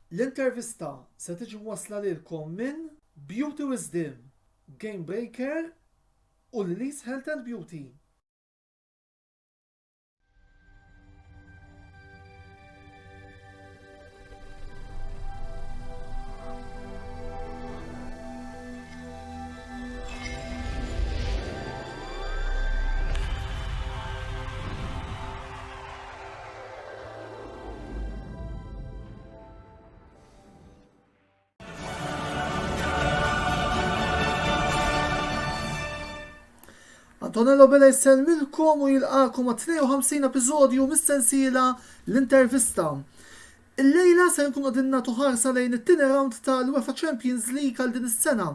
L-intervista se tiġi mwassla lilkom minn Beauty Wisdom, Game Breaker u Lily's Health and Beauty. Antonello Bella jisselmilkom u jilqakom għat 52 episodju mis-sensiela l-intervista. Il-lejla se nkun għadinna tuħarsa lejn it-tieni round tal-UEFA Champions League għal din is-sena,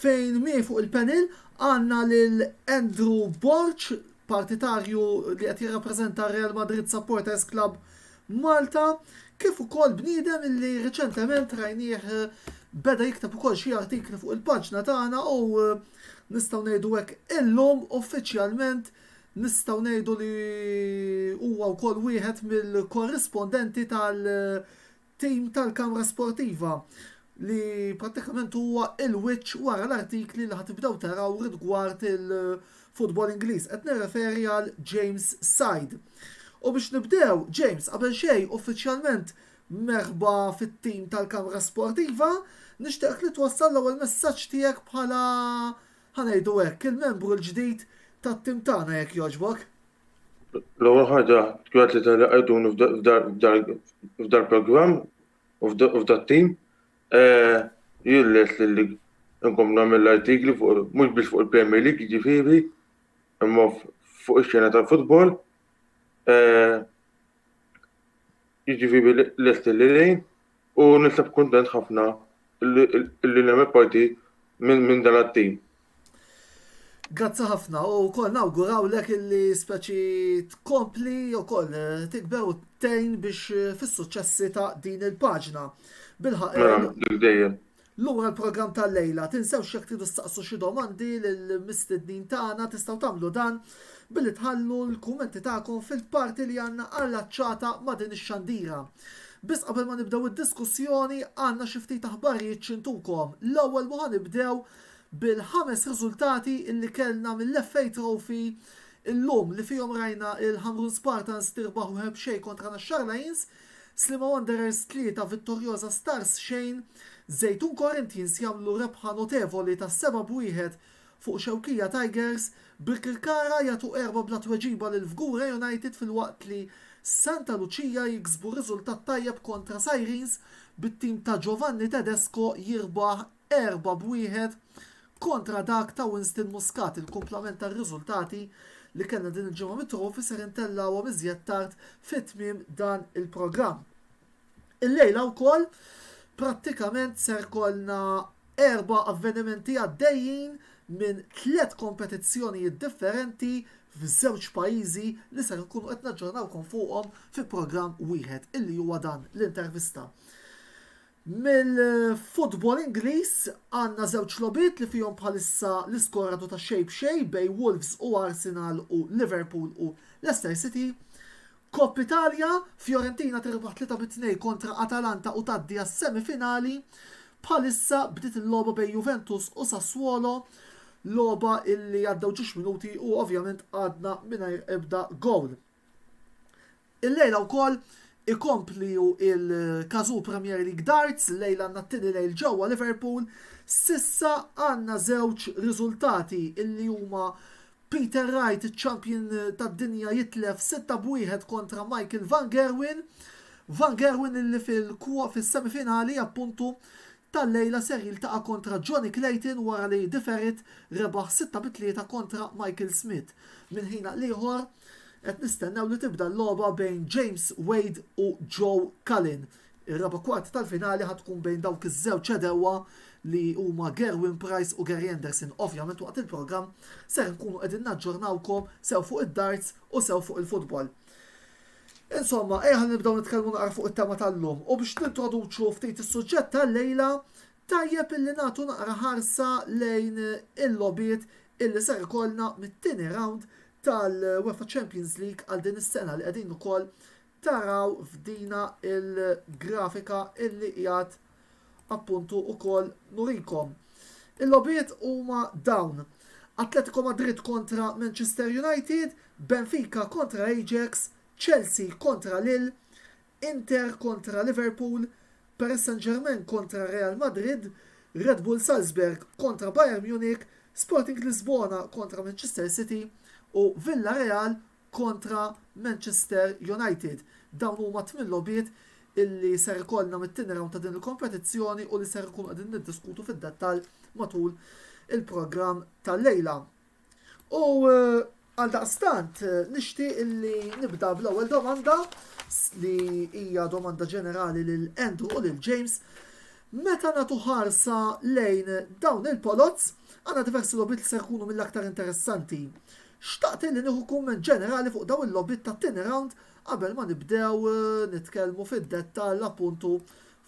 fejn mi fuq il-panel għanna lil Andrew Borch, partitarju li qed jirrappreżenta Real Madrid Supporters Club Malta, kif ukoll bniedem illi reċentement rajnieh beda jikteb ukoll xi artikli fuq il-paġna tagħna u nistgħu ngħidu hekk illum uffiċjalment nistgħu ngħidu li huwa wkoll wieħed mill-korrispondenti tal-tim tal-Kamra Sportiva li prattikament huwa il-wiċċ wara l-artikli li ħatibdew taraw rigward il-futbol Ingliż. Qed nirreferi għal James Side. U biex nibdew, James, qabel xejn uffiċjalment merħba fit-tim tal-Kamra Sportiva, nixtieq li twassal l-ewwel messaġġ tiegħek bħala ħanejdu hekk il-membru l-ġdid tat-tim tagħna jekk jogħġbok. L-ewwel ħaġa tgħid li talaqajtuni f'dar programm u f'dat tim. Jilles li nkom nagħmel l-artikli fuq mhux biex fuq il-Premier League jiġifieri, imma fuq ix-xena tal-futbol. Jiġifieri lest li lejn u nisab kuntent ħafna li nagħmel parti minn dan it-tim. Grazzi ħafna u koll nawguraw lek illi speċi tkompli u koll tikber u tejn biex fis-suċċessi ta' din il-paġna. L-ura l-program tal-lejla, tinsew xek tridu staqsu xi domandi lill-mistednin tagħna tistgħu tagħmlu dan billi tħallu l-kummenti tagħkom fil-parti li għandna allaċċata ma' din ix-xandira. Biss qabel ma nibdew id-diskussjoni għandna xi ftit aħbarijiet xintukom. L-ewwel ma nibdew bil-5 riżultati illi kellna mill-FA Trophy illum li fihom rajna il-Hamrun Spartans tirbaħu ħebxej kontra Nashar Lions, Slima Wanderers 3 vittorjosa Stars xejn, Zejtun Corinthians jagħmlu rebħa notevoli ta' 7-1 fuq Xewkija Tigers, Birkirkara jagħtu 4 bla tweġiba lil Fgura United fil-waqt li Santa Lucia jiksbu riżultat tajjeb kontra Sirens bit-tim ta' Giovanni Tedesco jirbaħ 4-1 kontra dak ta' Winston Muscat. Il-komplement tar-riżultati li kellna din il-ġimgħa mit-trofi ser intellawha iżjed tard fit-tmiem dan il-programm. Il-lejla wkoll prattikament ser kollna 4 avvenimenti għaddejjin minn 3 kompetizzjonijiet differenti f'żewġ pajjiżi li ser nkunu qed naġġornawkom fuqhom fi programm wieħed illi huwa dan l-intervista. Mill-futbol Ingliż għandna żewġ lobiet li fihom bħalissa l-iskoratu ta' xejn bejn Wolves u Arsenal u Liverpool u Leicester City. Koppa Italja, Fiorentina tirbaħ 3-2 kontra Atalanta u tgħaddi għas-semifinali. Bħalissa bdiet il-logħba bejn Juventus u Sassuolo, logħba illi għaddew ġiex minuti u ovvjament għadna mingħajr ebda gowl. Il-lejla wkoll ikomplu il-Kazoo Premier League Darts, lejla għandna t-tieni lejl ġewwa Liverpool. Sissa għandna żewġ riżultati illi huma Peter Wright, il-champion tad-dinja, jitlef 6-1 kontra Michael Van Gerwen. Van Gerwen illi fil-semifinali appuntu tal-lejla ser jiltaqa' kontra Johnny Clayton wara li diferit rebaħ 6-3 kontra Michael Smith. Minn ħina liħor qed nistennew li tibda l-logħba bejn James Wade u Joe Cullen. Ir-raba kwart tal-finali ħatkun bejn dawk iż-żewġ ċedewwa li huma Gerwin Price u Gary Anderson. Ovvjament waqt il-programm ser nkunu qegħdin naġġornawkom sew fuq id-darts u sew fuq il-futbol. Insomma, nibdew nitkellmu naqra fuq it-tema tal-lum u biex nintroduċu ftit is-suġġett tal-lejla tajjeb illi nagħtu naqra ħarsa lejn il-lobiet illi ser ikollna mit-tieni round tal-UEFA Champions League għal din is-sena li qegħdin ukoll taraw f'dina il-grafika illi qiegħed appuntu ukoll nurikom. Il-lobiet huma dawn: Atletico Madrid kontra Manchester United, Benfica kontra Ajax, Chelsea kontra Lille, Inter kontra Liverpool, Paris Saint-Germain kontra Real Madrid, Red Bull Salzburg kontra Bayern Munich, Sporting Lisbona kontra Manchester City u Villarreal kontra Manchester United. Dawn huma 8 lobiet illi ser ikollna mit-tieni round ta' din il-kompetizzjoni u li ser ikunu qegħdin niddiskutu fid-dettall matul il-programm tal-lejla. U għal daqstant nixtieq illi nibda bl-ewwel domanda li hija domanda ġenerali lil Andrew u lil James. Meta nagħtu ħarsa lejn dawn il-polots, għandna diversi lobiet li ser ikunu mill-aktar interessanti. Xtaqt li nieħu kumment ġenerali fuq dawn il-lobiet tat-tieni round qabel ma nibdew nitkellmu fid-dettall appuntu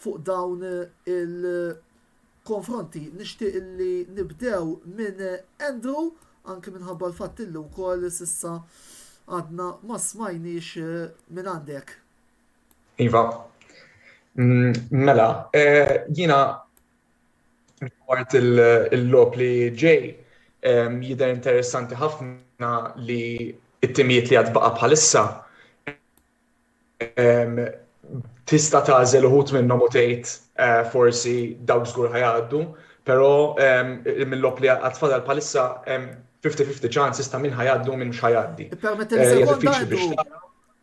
fuq dawn il-konfronti. Nixtieq li nibdew minn Andrew, anke minħabba l-fatt illi wkoll sissa għadna ma smajniex minn għandek. Iva, mela, jiena rigward il-lob li ġej jidher interessanti ħafna li it-timijiet li għad baqa bħalissa tista' tagħżel uħud minnhom u tgħid forsi dawk żgur ħajgħaddu, però mill-lob li għad fadal bħalissa 50-50 chances ta' min ħajgħaddu min mhux ħajgħaddi. Permetti li sekonda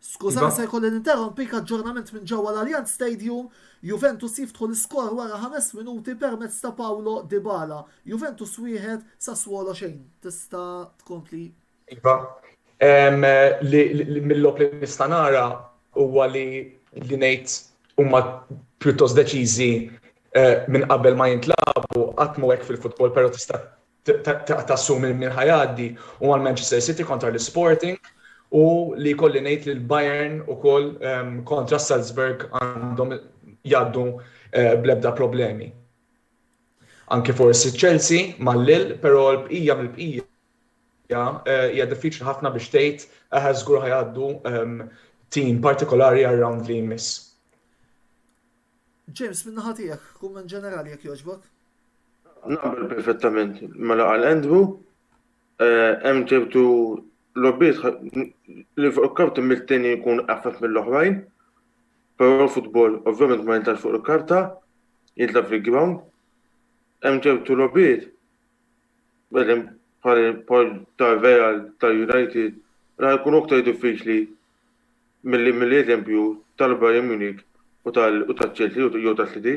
Skuża se jkolli ninterrompi aġġornament minn ġewwa l-Allianz Stadium, Juventus jiftħu l-iskor wara 5 minuti permezz ta' Paulo Dybala. Juventus 1 Sassuolo 0. Tista' tkompli. Iva, mill-lob li nista' nara huwa li ngħid huma pjuttost deċiżi minn qabel ma jintlabu qatt mhu hekk fil-futbol, però tista' tassumi min ħajgħaddi huma l-Manchester City kontra l-Sporting u li kolli ngħid li l-Bayern ukoll kontra Salzburg għandhom jgħaddu bl-ebda problemi. Anke forsi Chelsea mal-Lille, però l-bqija mill-bqija hija diffiċli ħafna biex tgħid żgur ħajgħaddu team partikolari around li jmiss. James, minn naħa tiegħek, kumment ġenerali jekk jogħġbok? Naqbel perfettament. Mela għal Andrew hemm ċertu lobiet li fuq il-karta mill-tieni jkun aħfef mill-oħrajn, però l-futbol ovvjament ma jintax fuq il-karta, jintlab fil-ground. Hemm ċertu lobiet bħal tal-Real, tal-United, ra jkunu aktar diffiċli mill-eżempju tal-Bayern Munich u tal-Chelsea jew tal-City.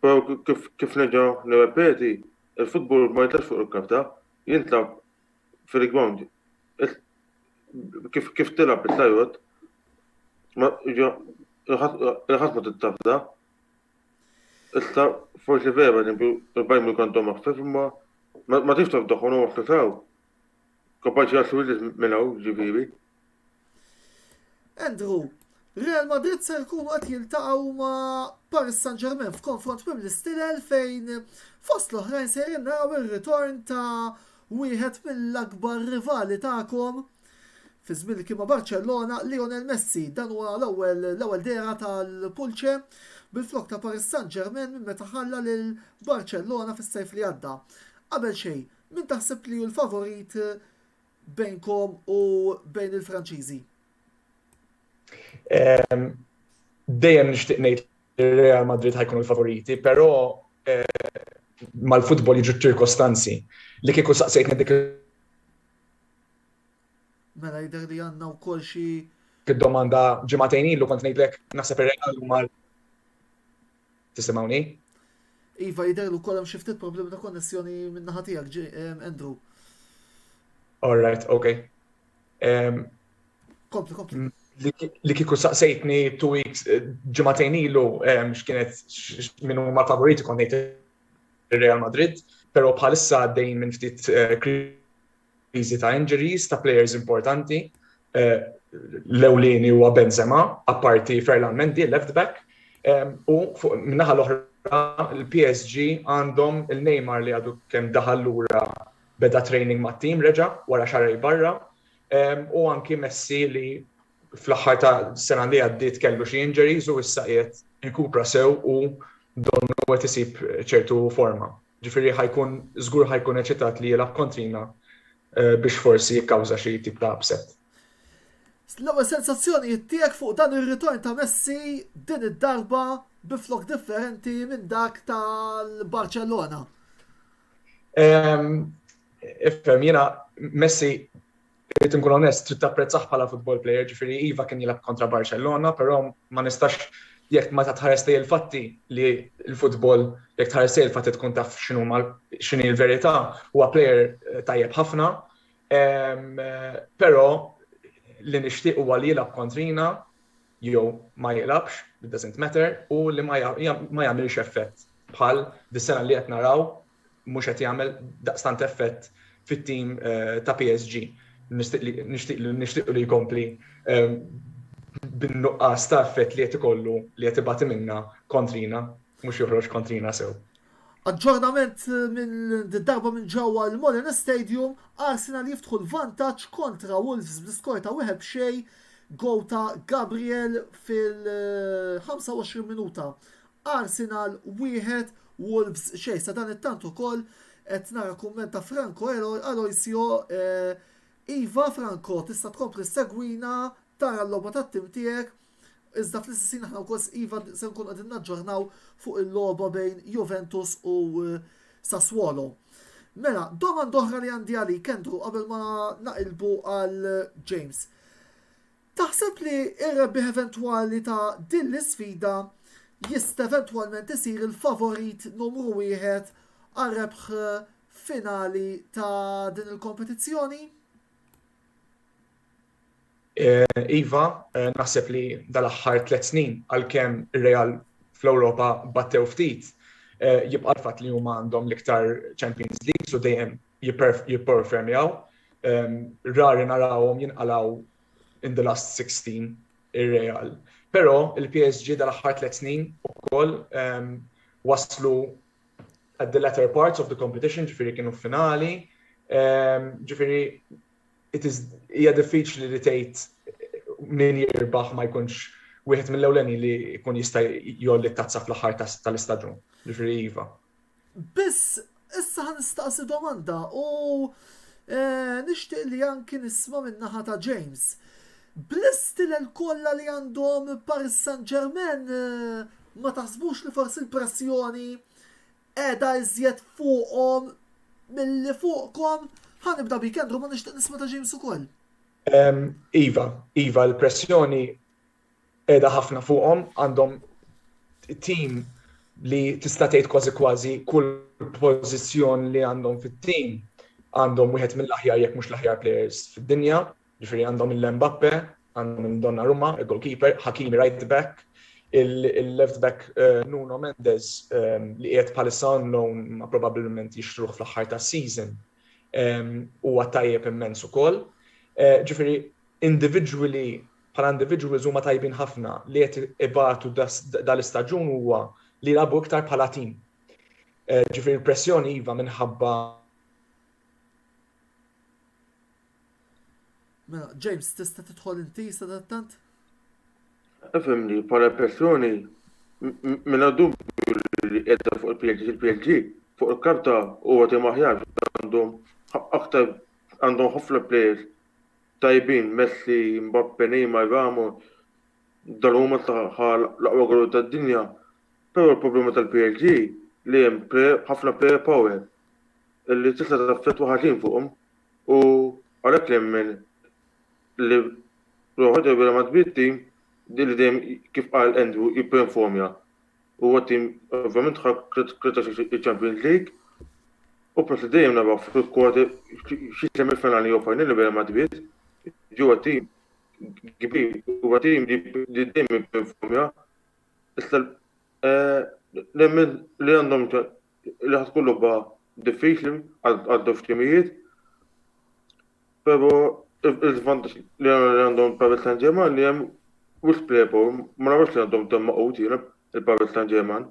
Però kif nerġa' nirrepeti, il-futbol ma jintax fuq il-karta, jintlab fil-ground. Kif tilab il-tajwet, il-ħadd ma tittafda. Issa forsi vera il-Bayern Munich għandhom aħfef imma ma tiftaħ doħħon u aħfefaw. Kapaċi jaslu minn hawn ġifieri. Andrew, Real Madrid se jkunu qed jiltaqgħu ma' Paris Saint-Germain f'konfront mill-istilel fejn fost l-oħrajn se naraw ir-ritorn ta' wieħed mill-akbar rivali tagħkom fi żmien li kien ma' Barcellona, Lionel Messi. Dan huwa l-ewwel dera tal-Pulce bil-flok ta' Paris Saint-Germain minn meta ħalla lil Barcellona fis-sajf li għadda. Qabel xejn, min taħseb li hu l-favorit bejnkom u bejn il-Franċiżi? Dejjem nixtieq ngħid Real Madrid ħajkunu l-favoriti, però mal-futbol jiġu ċirkostanzi li kieku saqsejtni dik Mela jidher li għandna wkoll xi id-domanda ġimagħtejn ilu kont ngħidlek naħseb ir-Real huma tisimgħuni? Iva jidher li wkoll hemm xi ftit problemi ta' konnessjoni minn naħa tiegħek, Andrew. All right, okay. Kompli. Li kieku saqsejtni 2 weeks ġimagħtejn ilu x'kienet min huma favoriti kont ngħid ir-Real Madrid, però bħalissa għaddejn minn ftit kriżi ta' injuries ta' players importanti. L-ewlieni huwa Benzema, apparti Ferland Mendy, left back, u min-naħa l-oħra il-PSG għandhom il-Neymar li għadu kemm daħal lura beda training mat-tim reġa' wara xarrej barra, u anki Messi li fl-aħħar ta' sena li għaddiet kellu xi injuries u issa qiegħed jkupra sew u donnu qed isib ċertu forma. Ġifieri żgur ħajkun eċitat li jilgħab kontrina biex forsi jikkawża xi tip ta' upset. L-ewwel sensazzjoni tiegħek fuq dan ir-ritorn ta' Messi din id-darba biflok differenti minn dak tal-Barcellona. Ifhem jiena Messi irid inkun onest trid tapprezzah bħala football player, ġifieri iva kien jilgħab kontra Barcellona, però ma nistax jekk ma tħares lej il-fatti li l-futbol jekk tħares lej il-fatti tkun taf x'inhi l-verità huwa player tajjeb ħafna, però li nixtieq huwa li jilgħab kontrina jew ma jilgħabx, it doesn't matter, u li ma jagħmilx effett bħal dis-sena li qed naraw mhux qed jagħmel daqstant effett fit-tim ta' PSG. Nixtieq li jkompli bin-nuqqas ta' effett li qed ikollu li qed ibati minna kontrina, mhux joħroġ kontrina sew. Aġġornament minn darba minn ġewwa l-Molina Stadium, Arsenal jiftħu l-vantaġġ kontra Wolves bl-iskor ta' 1-0 gow ta' Gabriel fil-25 minuta. Arsenal 1, Wolves xejn. Sa dan it-tant ukoll qed nara kumment ta' Franco Aloisio. Iva Franco, tista' tkompli segwina tara l-logħba tat-tim tiegħek. Iżda fl-istessin aħna wkoll iva se nkun qegħdin naġġornaw fuq il-logħba bejn Juventus u Sassuolo. Mela, domanda oħra li għandi għalik Kendru qabel ma naqilbu għal James. Taħseb li ir-rebbieħ eventwali ta' din l-isfida jista' eventwalment isir il-favorit numru 1 għal-rebħ finali ta' din il-kompetizzjoni? Iva, naħseb li dal-aħħar 3 snin għalkemm ir-Real fl-Ewropa battew ftit, jibqa' l-fatt li huma għandhom l-iktar Champions League u dejjem jipperformjaw. Rari narawhom jinqalgħu in the last 16 ir-Real. Però il-PSG dal-aħħar 3 snin ukoll waslu at the latter parts of the competition, ġifieri kienu finali, ġifieri hija diffiċli li tgħid min jirbaħ ma jkunx wieħed mill-ewleni li jkun jista' jolli t-tazza fl-aħħar tal-istaġun. Ġifieri iva. Biss issa ħanistaqsi domanda u nixtieq li anki nisma' min-naħa ta' James. Bl-istilel kollha li għandhom Paris Saint-Germain ma taħsbux li forsi l-pressjoni qiegħda iżjed fuqhom milli fuqkom? Ħanibda bik Kendru ma nixtieq nisma' ta' James ukoll. Iva, l-pressjoni qiegħda ħafna fuqhom, għandhom tim li tista' tgħid kważi kull pożizzjon li għandhom fit-tim għandhom wieħed mill-aħjar jekk mhux l-aħjar players fid-dinja, ġifieri għandhom il-Mbappe, għandhom il-Donnarumma, il-goalkeeper, Hakimi right back, il-left back Nuno Mendes li qiegħed bħalissa on loan ma probabbilment jixtruh fl-aħħar tas-season. Huwa tajjeb immens ukoll. Ġifieri bħala individuals huma tajbin ħafna li qed ibatu dal-istaġun huwa li jilagħbu iktar bħala tim. Ġifieri l-pressjoni iva minħabba. Mela, James, tista' tidħol inti sadattant? Efemni, bħala pressjoni minn dubju li qiegħda fuq il-PSG fuq il-karta huwa tim aħjar għandhom ħafna players tajbin, Messi, Mbappe, Neymar, Ramos, dal-huma l-aqwa golu tad-dinja. Però l-problema tal-PSG li hemm ħafna player power li tista' taffettwa ħażin fuqhom u għalhekk nemmen li roħod Real Madrid tim li dejjem kif qal Andrew jipperformja. Huwa tim ovvjament krita il-Champions League u peress dejjem naraw fil-kwarti xi semifinali jew finali Real Madrid ġewwa tim kbir, huwa tim li dejjem jipperformja. Issa nemmen li għandhom li ħad tkun logħba diffiċli għal timijiet, però il-vantaġġ li għandhom Paris Saint-Germain li hemm wis player power, ma nafx li għandhom temma qawwin il-Paris Saint-Germain.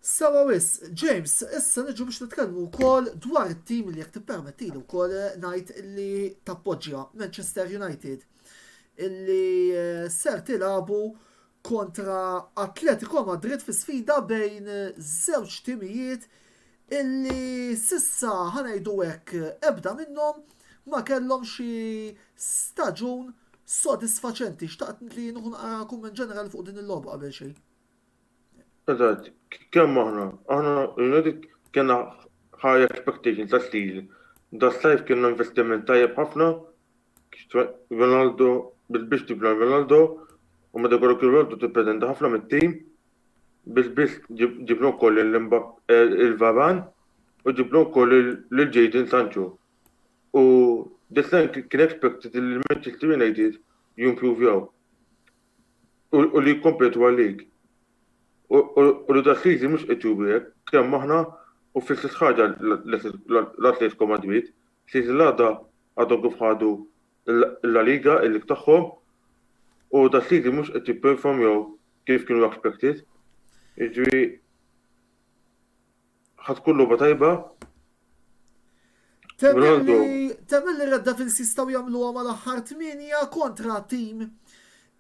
Sawa wis, James, issa niġu biex nitkellmu wkoll dwar it-tim li jekk tippermettili wkoll ngħid li tappoġġja Manchester United. illi ser tilabu kontra Atletico Madrid fi sfida bejn żewġ timijiet illi sissa ħanajdu hekk ebda minnhom ma kellhom xi staġun sodisfaċenti. Xtaqt li nuħu naqrakum minn ġenerali fuq din il-logħba qabel xejn. Eżatt, kemm aħna United kena high expectations ta' stil. Da sajf kienna investiment tajjeb ħafna, Ronaldo, biex tibna Ronaldo, u ma dekoru Ronaldo tippreżenta ħafna mit-tim, biex ġibnu koll il-Varan u ġibnu koll il-Jadon Sancho. U distan kien expected il-Manchester United jimprovjaw u li kompetu għal-lig. U li da season mux etubijek, kemm maħna u fil-sess ħaġa l-Atletico Madrid, season l-għada għadhom kif ħadu la Liga il-lig tagħhom u da season mux qed jipperformjaw kif kienu expected. Jiġri ħadd kullu tajba. Temmen li Red Devils jistgħu jagħmluha mal-aħħar 8 kontra tim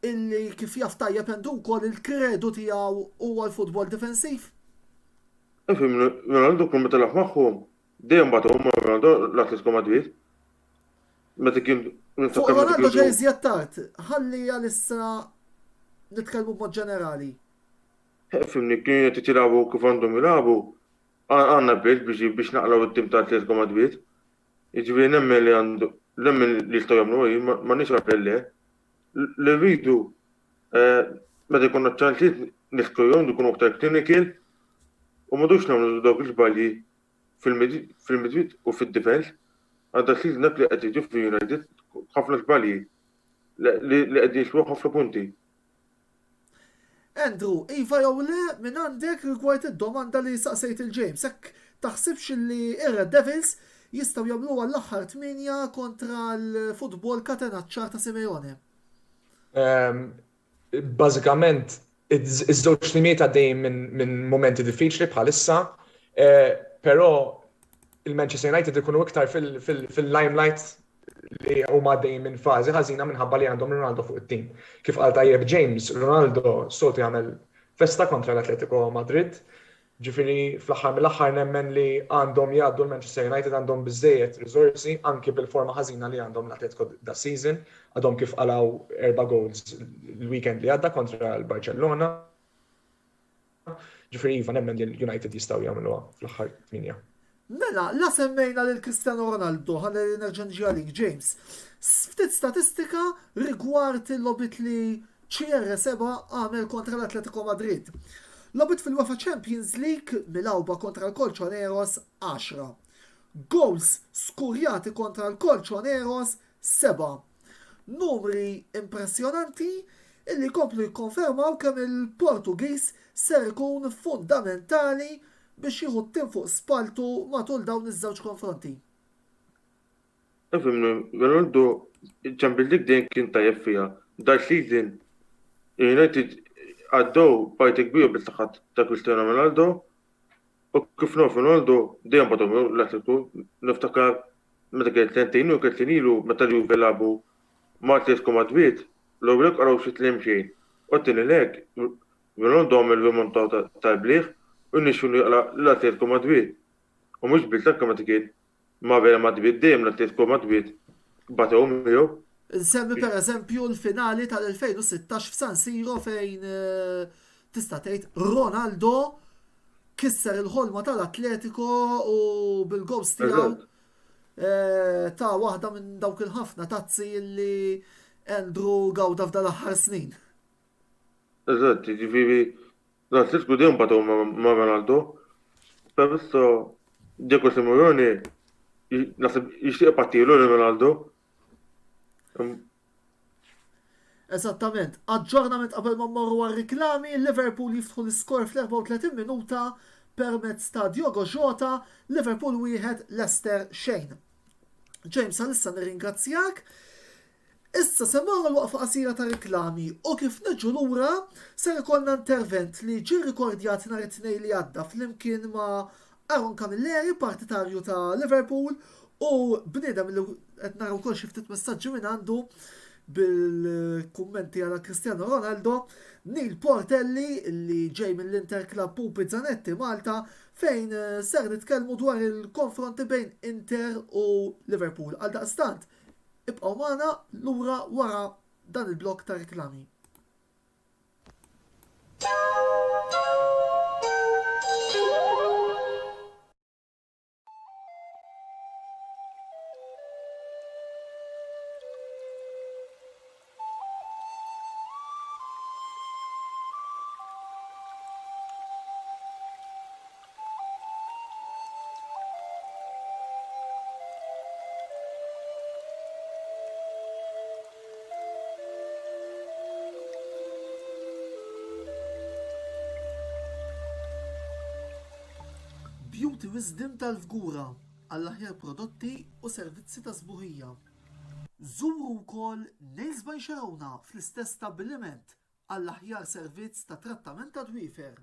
illi kif jaf tajjeb għandu wkoll il-kredu tiegħu huwa l-futbol difensiv. Ifhim, Ronaldo kun meta laħ magħhom, dejjem bagħtuhom Ronaldo l-Atletico Madrid. Meta kien fuq Ronaldo ġej iżjed tard, ħalli għalissa nitkellmu b'mod ġenerali. Ifhimni kien qed jilagħbu kif għandhom jilagħbu, għandna biex naqlaw it-tim ta' Atletico Madrid. Jiġifieri nemmen li għandu nemmen li jistgħu jagħmlu ma nix rappelli. Li rridu meta jkollna ċansijiet niskujhom ikunu aktar clinical u m'għadux nagħmlu dawk il-żbalji fil-midfield u fid-difens. Għadha season dak li qed jiġu fil-United ħafna żbalji li qegħdin jixbgħu ħafna punti. Andrew, iva jew le minn għandek rigward id-domanda li saqsejt il-James, hekk taħsibx li ir-Red Devils jistgħu jagħmluha l-aħħar 8 kontra l-futbol katenaċċar ta' Simeone? Bażikament, iż-żewġ timiet għaddejjin minn momenti diffiċli bħalissa, però il-Manchester United ikunu iktar fil-limelight li huma għaddejjin minn fażi ħażina minħabba li għandhom Ronaldo fuq it-tim. Kif qal tajjeb James, Ronaldo soltu jagħmel festa kontra l-Atletico Madrid. Ġifieri fl-aħħar mill-aħħar nemmen li għandhom jgħaddu l-Manchester United għandhom biżejjed riżorsi anke bil-forma ħażina li għandhom l-Atletico da season, għadhom kif qalaw 4 goals l-weekend li għadda kontra l-Barcellona. Ġifieri iva nemmen li l-United jistgħu jagħmluha fl-aħħar 8. Mela, la semmejna lil Cristiano Ronaldo, ħalli nerġa' nġi għalik, James. Ftit statistika rigward il-lobit li CR7 għamel kontra l-Atletico Madrid. Lobit fil-UEFA Champions League mill-awba kontra l-Colchoneros 10. Goals skurjati kontra l-Colchoneros 7. Numri impressjonanti illi komplu jikkonfermaw kemm il-Portugiż ser ikun fundamentali biex jieħu t-tim fuq spaltu matul dawn iż-żewġ konfronti. Ifhimni, Ronaldo Champions League dejjem kien tajjeb fiha. Dar season United għaddew parti kbira bil-saħħat ta' Cristiano Ronaldo u kif naf Ronaldo dejjem bagħthom l-Atletico niftakar meta kien tentejn u kien ilu meta Juve labu ma' Atletico Madrid l-ewwel qaraw xi tliem xejn. U tieni lek Ronaldo għamel rimontada tal-bliħ u nixxu l-Atletico Madrid. U mhux bil-takka meta kien ma' Real Madrid dejjem l-Atletico Madrid batew miegħu. Nsemmi per eżempju l-finali tal-2016 f'San Siro fejn tista' tgħid Ronaldo kisser il-ħolma tal-Atletico u bil-gols tiegħu ta' waħda minn dawk il-ħafna tazzi li Andrew gawda f'dal aħħar snin. Eżatt, jiġifieri l-Atletico dejjem batew ma' Ronaldo. Perissa Diego Simeone naħseb jixtieq pattilu Ronaldo. Esattament, aġġornament qabel ma mmorru għar-riklami, Liverpool jiftħu l-iskor fl-34 minuta permezz ta' Diogo Jota, Liverpool 1 Leicester xejn. James, għalissa nirringrazzjak. Issa semmaw l-waqfa qasira ta' riklami u kif neġu lura ser ikollna intervent li ġie rikordjat nhar it-tnejn li għadda flimkien ma' Aaron Camilleri, partitarju ta' Liverpool, u bniedem li qed naraw ukoll xi ftit messaġġi minn għandu bil-kummenti għala Cristiano Ronaldo, Neil Portelli li ġej mill-Inter Club Pupi Zanetti Malta fejn ser nitkellmu dwar il-konfronti bejn Inter u Liverpool. Għal daqstant, ibqgħu magħna lura wara dan il-blok ta' reklami. Beauty Wisdom tal-Fgura għall-aħjar prodotti u servizzi ta' sbuħija. Żuru wkoll Nails by Sharona fl-istess stabbiliment għall-aħjar servizz ta' trattament ta' dwiefer.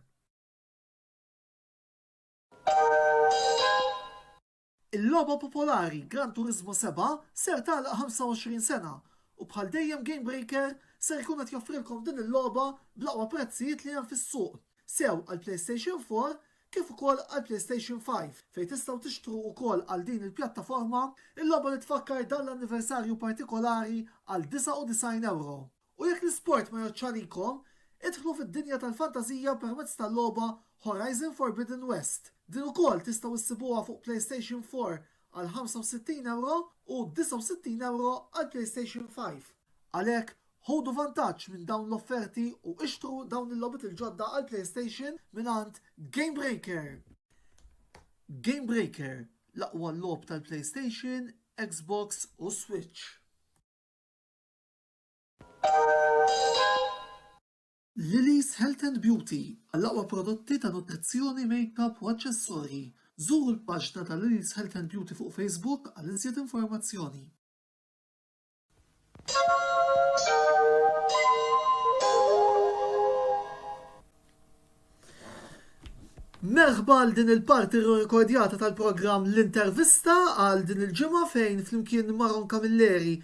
Il-logħba popolari Gran Turismo 7 ser tagħlaq 25 sena u bħal dejjem Game Breaker ser jkun qed joffrilkom din il-logħba bl-aqwa prezzijiet li hemm fis-suq. Sew għal PlayStation 4 kif ukoll għal PlayStation 5 fejn tistgħu tixtru wkoll għal din il-pjattaforma il-logħba li tfakkar dan l-anniversarju partikolari għal 99 euro. U jekk l-isport ma joċċalikom, idħlu fid-dinja tal-fantasija permezz tal-logħba Horizon Forbidden West. Din ukoll tistgħu issibuha fuq PlayStation 4 għal 65 euro u 69 euro għal PlayStation 5. Għalhekk ħodu vantaġġ minn dawn l-offerti u ixtru dawn il-logħbiet il-ġodda għal PlayStation mingħand Game Breaker. Game Breaker, l-aqwa logħb tal-PlayStation, Xbox u Switch. Lily's Health and Beauty, għall-aqwa prodotti ta' nutrizzjoni, make-up u aċċessorji. Żuru l-paġna ta' Lily's Health and Beauty fuq Facebook għal iżjed informazzjoni. Merħba għal din il-parti rekordjata tal-programm L-Intervista għal din il-ġimgħa fejn flimkien Maron Camilleri,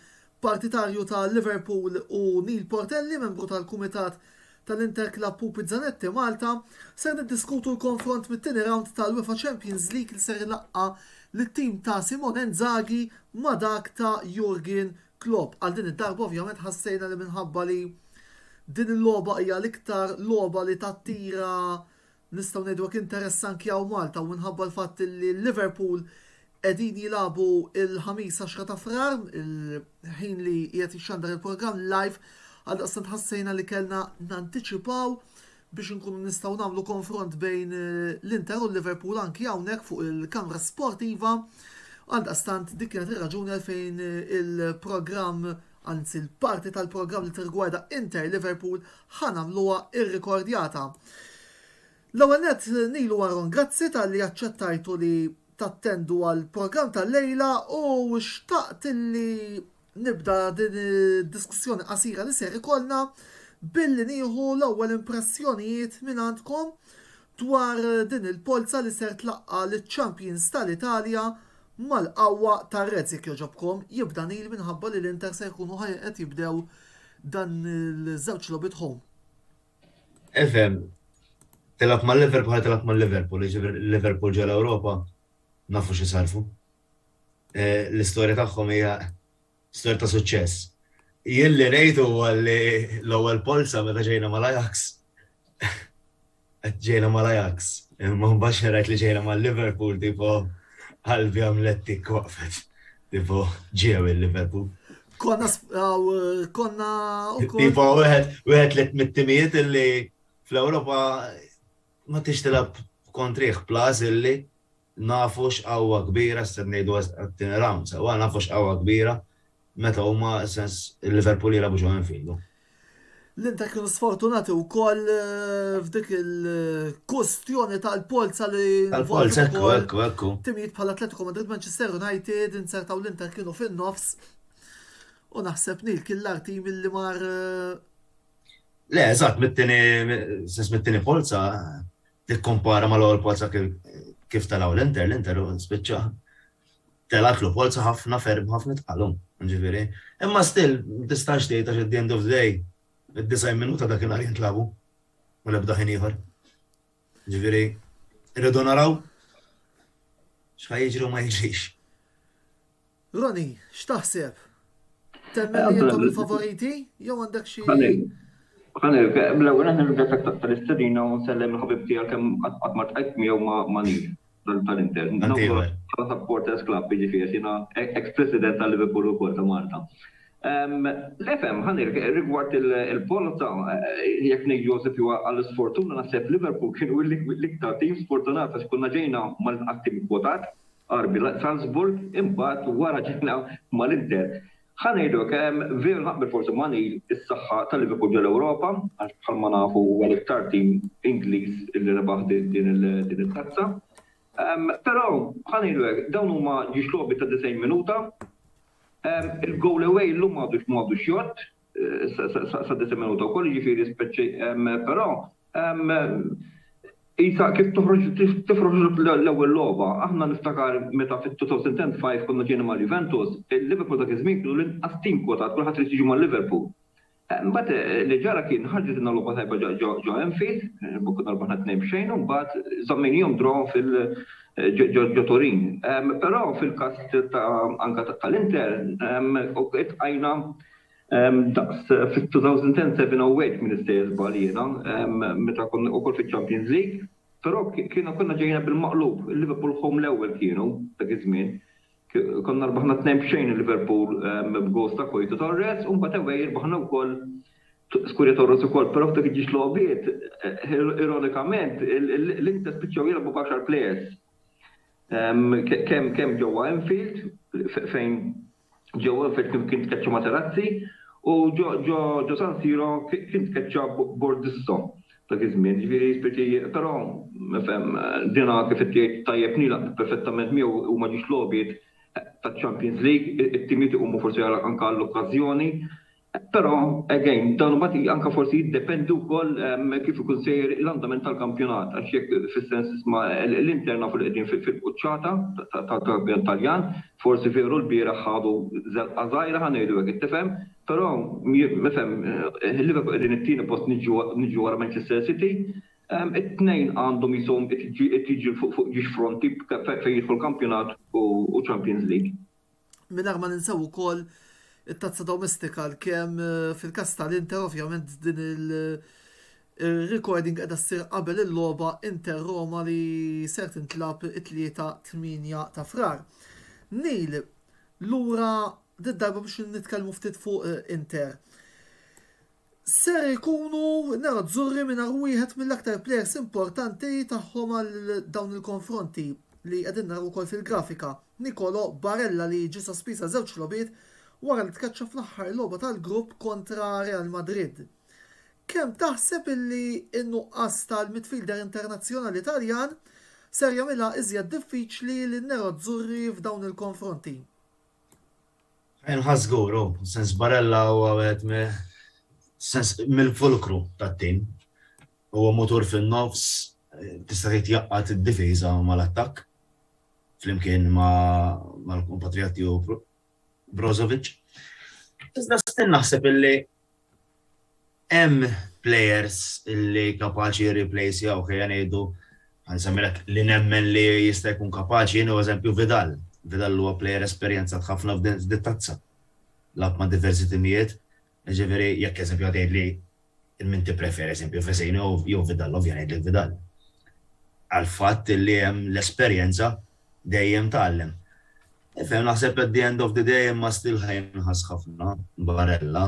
partitarju ta' Liverpool, u Neil Portelli, membru tal-Kumitat tal-Inter Club Pupi Zanetti Malta, ser niddiskutu l-konfront mit-tieni round tal-UEFA Champions League li ser ilaqqa lit-tim ta' Simone Inzaghi ma' dak ta' Jurgen Klopp. Għal din id-darba ovvjament ħassejna li minħabba li din il-logħba hija l-iktar logħba li tattira nistgħu ngħidu hekk interess anke hawn Malta u minħabba l-fatt li Liverpool qegħdin jilagħbu il-ħamis 10 ta' frar, il-ħin li qiegħed jixxandar il-programm live, għal daqstant ħassejna li kellna nantiċipaw biex inkunu nistgħu nagħmlu konfront bejn l-Inter u l-Liverpool anke hawnhekk fuq il-kamra sportiva. Għal daqstant dik kienet ir-raġuni għalfejn il-programm, anzi l-parti tal-programm li tirgwarda Inter Liverpool ħanamluha irrekordjata. L-ewwel nett Nilu Aron, grazzi tal-li aċċettajtu li tattendu għal programm tal-lejla u xtaqt li nibda din id-diskussjoni qasira li ser ikollna billi nieħu l-ewwel impressjonijiet minn għandkom dwar din il-polza li ser tlaqqa liċ-Champions tal-Italja mal-qawwa tar-Reds jekk jogħġobkom. Jibda Nil minħabba li l-Inter se jkunu qed jibdew dan il-żewġ logħbiet home. FM, telab mal-Liverpool, telab mal-Liverpool, Liverpool ġel Ewropa, nafu xi sarfu. L-istorja tagħhom hija storja ta' suċċess. Jien li ngħidu li l-ewwel polza meta ġejna mal-Ajax. Ġejna mal-Ajax. Imma mbagħad rajt li ġejna mal-Liverpool tipo qalbi għamletti waqfet. Tipo ġew il-Liverpool. Konna Tipo wieħed li mit-timijiet illi fl-Ewropa ma tixtilab kontriħ plas illi nafux qawwa kbira se ngħidu għat-tieni round, sewa nafux qawwa kbira meta huma sens il-Liverpool jilagħbu ġew Anfield. L-Inter kienu sfortunati wkoll f'dik il-kustjoni tal-polza li Tal-polza ekku. timijiet bħal Atletico Madrid, Manchester United insertaw l-Inter kienu fin-nofs u naħseb Nil kien l-artim illi mar Le, eżatt, mit-tieni polza tikkompara mal-ewwel polza kif talaw l-Inter spiċċa telaklu polza ħafna ferm ħafna tqalhom, ġifieri. Imma still tistax tgħid għax at the end of the day, id-9 minuta dakinhar jintlabu u l-ebda ħin ieħor. Ġifieri, irridu naraw x'ħaj jiġri u ma jiġrix. Roni, x'taħseb? Temmen li jintom il-favoriti? Jew għandek xi. Ħani, bl-ewwel aħna nirġa' tal-istedina u nsellem il-ħabib tiegħek kemm qatt ma tqajt miegħu ma' nil tal-Inter. Bħala supporters club jiġifieri jiena ex-president tal-Liverpool ukoll ta' Malta. L-FM ħani rigward il-Polza jekk ngħid Joseph huwa għall-isfortuna naħseb Liverpool kienu l-iktar tim sfortunat għax konna ġejna mal-attim kwotat Arbi Salzburg imbagħad wara ġejna mal-Inter. ħanejdu veru naqbel forsi ma' Nil is-saħħa tal-Liverpool ġol-Ewropa għax bħalma nafu huwa l-iktar tim Ingliż li rebaħ din it-tazza. Però ħanejdu hekk dawn huma ġixlobi ta' 90 minuta. Il-goal away llum m'għadux jgħod sa 90 minuta wkoll jiġifieri speċi però Isa, kif tifroġ l-ewwel logħba, aħna niftakar meta fit-2005 konna ġejna mal-Juventus, il-Liverpool dak iż-żmien kienu l-inqas tim kwotat, kulħadd irid jiġu mal-Liverpool. Mbagħad li ġara kien ħarġet inna logħba tajba ġo Anfield, konna rbħna 2-2, u mbagħad żammejnihom draw ġo Turin. Però fil-każ anke tal-Inter, itqajna daqs fit-2010 7-8 minn istejjer żbaljena, meta konna wkoll fiċ-Champions League, però konna ġejna bil-maqlub, il-Liverpool home l-ewwel kienu dak iż-żmien. Konna rbaħna 2-2 il-Liverpool b'gowls ta' Coito Torres, u mbagħad away rbaħna wkoll Skurja Torres ukoll, però f'dak iġiex logħbiet, ironikament, l-Inter spiċċaw jilagħbu b'10 players. Kemm ġewwa Anfield fejn ġewwa Anfield kien tkeċċu Materazzi, u ġo San Siro kien tkeċċa Bordisso dak iż-żmien, ġifieri speċi, però dina kif qed tajjeb nilaq perfettament miegħu huma ġiex logħbiet taċ-Champions League, it-timiet huma forsi anke għall-okkażjoni, però again dan mbagħad anke forsi jiddependi wkoll kif ikun sejjer l-andament tal-kampjonat għax jekk fis-sens isma' l-Inter nafu li qegħdin fil-quċċata tal-kampjonat Taljan, forsi veru l-bieraħ ħadu żelqa żgħira ħanejdu hekk ittifhem, però mifhem il-Liverpool qegħdin it-tieni post niġu wara Manchester City, it-tnejn għandhom jisom tiġi fuq ġiex fronti fejn jidħol kampjonat u Champions League. Mingħajr ma ninsew ukoll it-tazza domestika kemm fil-każ tal-Inter ovvjament din il-recording qiegħda ssir qabel il-logħba Inter Roma li ser tintlab it-3-8 ta' frar. Nil, lura darba biex nitkellmu ftit fuq Inter. Ser ikunu nerazzurri minn wieħed mill-aktar plejers importanti tagħhom għal dawn il-konfronti li qegħdin naraw ukoll fil-grafika. Nicolo Barella li ġie sospiża żewġ logħbiet wara li tkaċċa fl-aħħar logħba tal-grupp kontra Real Madrid. Kemm taħseb illi n-nuqqas tal-midfielder internazzjonali Taljan ser jagħmilha iżjed diffiċli li nerazzurri f'dawn il-konfronti? Nħassguru, sens Barella huwa wieħed mill-fulkru tat-tim. Huwa motur fin-nofs, tista' tjaqqat id-difiża mal-attakk flimkien mal-kompatriot tiegħu Brozovic. Iżda stin naħseb illi hemm players illi kapaċi jirreplace jew ħejja ngħidu ħansemmilek li nemmen li jista' jkun kapaċi jienu eżempju Vidal. Vidal huwa player esperjenzat ħafna f'dit-tazza. Lab ma' diversi timijiet, ġifieri jekk eżempju għadejd li min tippreferi eżempju Fesejn jew Vidal, ovvjament li Vidal. Għal fatt li hemm l-esperjenza dejjem tgħallem. Ifhem naħseb at the end of the day imma still ħajnħass ħafna Barella.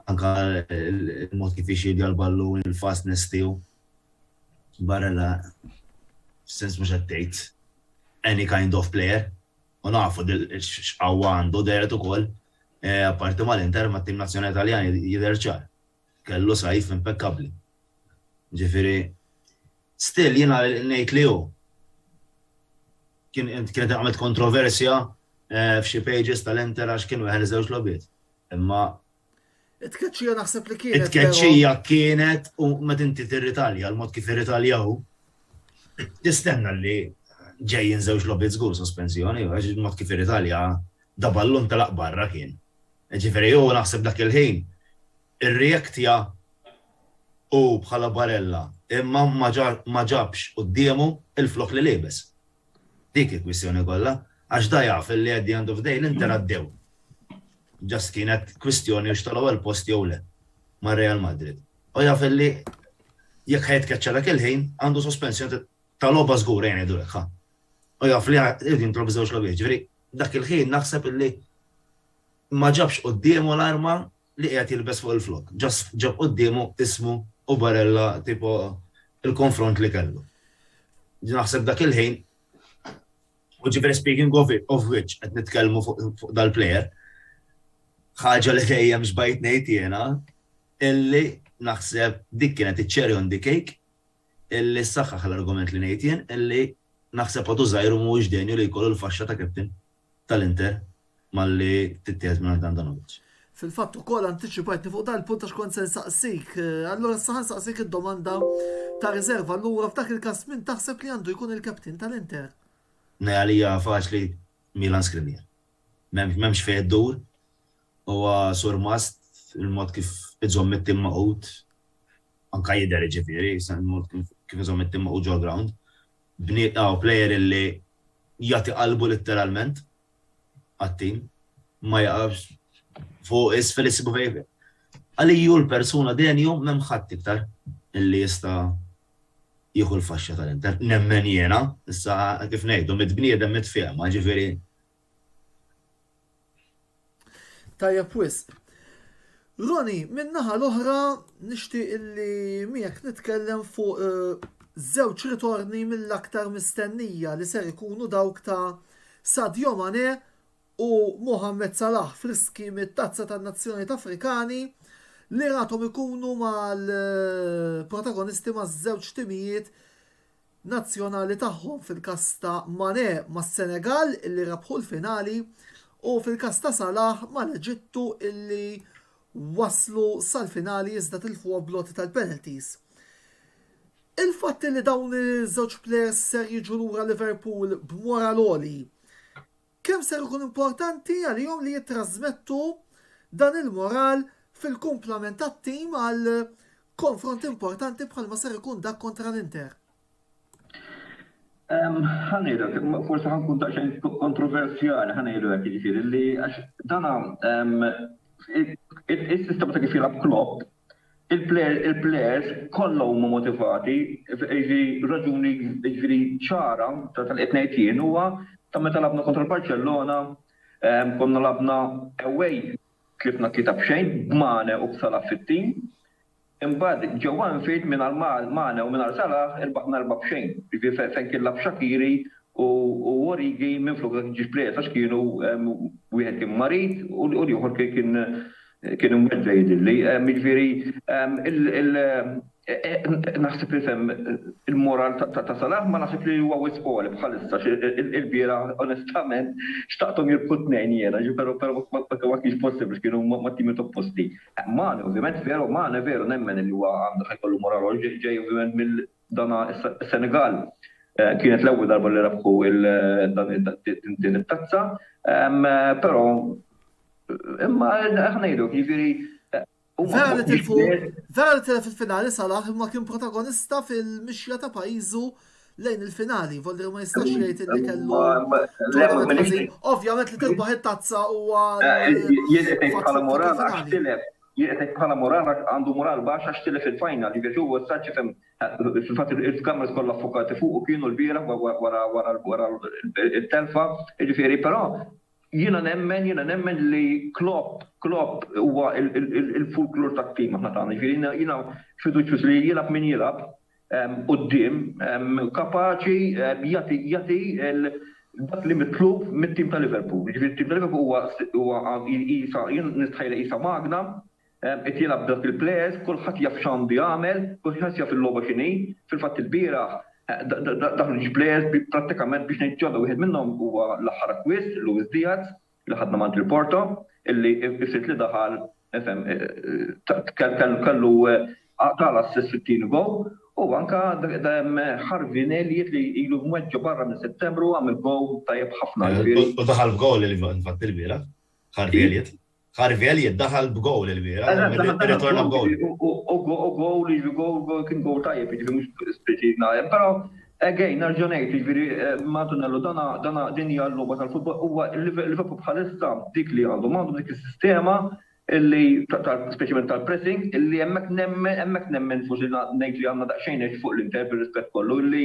Anka il-mod kif ixilja l-ballun, il-fastness tiegħu. Barella sens mhux qed tgħid any kind of player. U nafu x'qawwa għandu deret ukoll apparti mal-Inter mat-tim nazzjonali Taljan jidher ċar. Kellu sajf impeccabbli. Ġifieri still jiena ngħid li hu kienet għamet kontroversja f'xi pages tal-Inter għax kienu weħel żewġ logħbiet. Imma it-tkeċċija naħseb li kienet. It-tkeċċija kienet u meta inti tirritalja l-mod kif irritaljaw tistenna li ġejjin żewġ lobbiet żgur sospensjoni, għax mod kif Italja da ballun talaq barra kien. Ġifieri hu naħseb dak il-ħin ir-reaktja u bħala Barella imma ma ġabx qudiemu il-flok li lebes. Dik il-kwistjoni kollha, għax da jaf li at the end of day l-Inter għaddew. Ġast kienet kwistjoni x tal-ewwel post jew le ma' Real Madrid. U jaf li jekk ħajtkeċċa dak il-ħin għandu sospensjoni tal-logħba żgur jgħin jgħidulek ħa. U jaf li jintlob żewġ logħbiet. Ġifieri dak il-ħin naħseb illi ma ġabx qudiemu l-arma li qiegħed jilbes fuq il-flok. Ġast ġab qudiemu ismu u Barella tipo il-konfront li kellu. Naħseb dak il-ħin u ġifieri speaking of which qed nitkellmu fuq dal-plejer, ħaġa li dejjem xbajt ngħid jiena illi naħseb dik kienet iċ-cherry on the cake illi saħħaħ l-argument li ngħid jien illi naħseb għadu żgħir mhuwiex denju li jkollu l-faxxa ta' kapten tal-Inter malli tittieħed minn Handanovic. Fil-fatt ukoll antiċipajtni fuq dal-punt għax kont se nsaqsik. Allura issa nsaqsik id-domanda ta' riserva. Allura f'dak il-każ min taħseb li għandu jkun il-kapten tal-Inter? Għalija faċli Milan Skriniar. M'hemmx fejn iddur huwa sur mast il-mod kif iżomm it-tim maqut anke jidher ġifieri, il-mod kif iżomm it-tim maqut ġol ground. Bniet plejer illi jagħti qalbu letteralment għat-tim ma jaqafx fuq isfel isibu fejn. Għaliju l-persuna denju m'hemm ħadd iktar illi jista' jieħu l-faxxa tal-Inter. Nemmen jiena, issa kif ngħidu mid-bniedem mitfehma, ġifieri. Tajjeb wisq. Roni, min-naħa l-oħra nixtieq illi miegħek nitkellem fuq żewġ ritorni mill-aktar mistennija li ser ikunu dawk ta' Sadio Mane u Mohamed Salah friski mit-tazza tan-Nazzjonijiet Afrikani li ratom ikunu mal-protagonisti maż-żewġ timijiet nazzjonali tagħhom fil-każ ta' Mane mas-Senegal illi rabħu l-finali u fil-każ ta' Salah mal-Eġittu illi waslu sal-finali iżda tilfu bloti tal-penalties. Il-fatt li dawn iż-żewġ plejers ser jiġu lura Liverpool b'moral għoli, kemm ser ikun importanti għalihom li jittrażmettu dan il-moral fil-kumplament tat-tim għal konfront importanti bħalma ser ikun dak kontra l-Inter? Ħanejdu, forse ħankun daqsxejn kontroversjali ħanejdu hekk jiġifieri li għax dana is-sistema ta' kif jilgħab Klopp, il-plejers kollha huma motivati, raġuni jiġifieri ċara tal-qed ngħid jien huwa ta' meta labna kontra l-Barcellona, konna labna away klifna kitab xejn, Mane u Salah fit-tim. Imbagħad ġewwa Anfield mingħajr Mane u mingħajr Salah irbaqna 4-xejn. Fejn kien lab Shaqiri u Origi minflok dak ġiex plejers għax kienu wieħed kien marid u l-ieħor kien imweġġa jidilli. Jiġifieri naħseb li il-moral ta' Salah ma naħseb li huwa wisqoli bħalissa il-biera onestament xtaqthom jirbħu tnejn jiena, però ma kienx possibbli kienu ma' timiet opposti. Mane ovvjament veru nemmen li huwa għandu ħajkollu moral ġej ovvjament mill-dana Senegal. Kienet l-ewwel darba li rabħu din it-tazza, però imma ħnejdu jiġifieri Vera li tilfu fil-finali Salah imma kien protagonista fil-mixja ta' pajjiżu lejn il-finali, volli ma jistax jgħid li kellu. Ovvjament li tilbaħ it-tazza huwa jieqtek bħala moral għandu moral baxx għax tilef il-final, jiġifieri huwa sa tifhem fil-fatt il-kameras kollha affokati fuq u kienu l-bieraħ wara it-telfa, jiġifieri però jiena nemmen li Klopp huwa il-fulklur tat-tim aħna tagħna. Jiġifieri jiena fiduċjuż li jilgħab min jilgħab quddiem kapaċi jagħti dak li mitlub mit-tim ta' Liverpool. Jiġifieri tim ta' Liverpool huwa jien nistħejla qisha magna qed jilgħab dak il-plejers, kulħadd jaf x'għandu jagħmel, kulħadd jaf il-logħba x'inhi. Fil-fatt il-bieraħ daħlu ġplejers prattikament biex nejġġoda wieħed minnhom huwa l-aħħar akkwist Luis Diaz li ħadna mant il-Porto illi ifsit li daħal kellu tala 60 gol U anka Harvin Elliott li ilu mweġġu barra minn Settembru għamil gow tajjeb ħafna. U daħal b'gowl il-fatt il-bira. Harvey Elliott. Harvey Elliott daħal b'gowl il-bira. Ritorna b'gowl. U gow li gow kien gow tajjeb, ġifi mux speċina. Pero, again, narġonejt, ġifi Martinello, dana dinja l-logħba tal-futbol, huwa il-Liverpool bħalissa dik li għandu dik il-sistema illi, speċjalment tal-pressing, illi hemmhekk nemmen forsi ngħid li għandna daqsxejn fuq l-Inter bir-rispett kollu, illi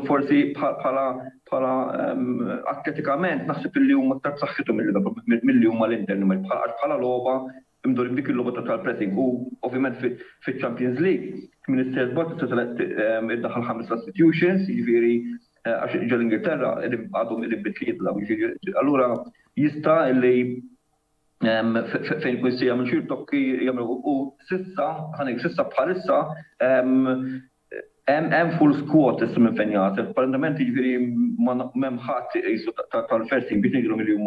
forsi bħala atletikament naħseb illi huma aktar b'saħħithom milli huma l-Inter bħala logħba imdur dik il-logħba tal-pressing u ovvjament fiċ-Champions League minn is-selbot iddaħħal 5 substitutions, jiġifieri għax ġol Ingilterra għadhom irribbit li jitlaw. Allura jista' illi fejn kun si jagħmlu xi tokki jagħmlu u sissa bħalissa hemm full squad issa impenjat. Apparentament jiġifieri m'hemm ħadd qisu tal-fersing biex nidhom li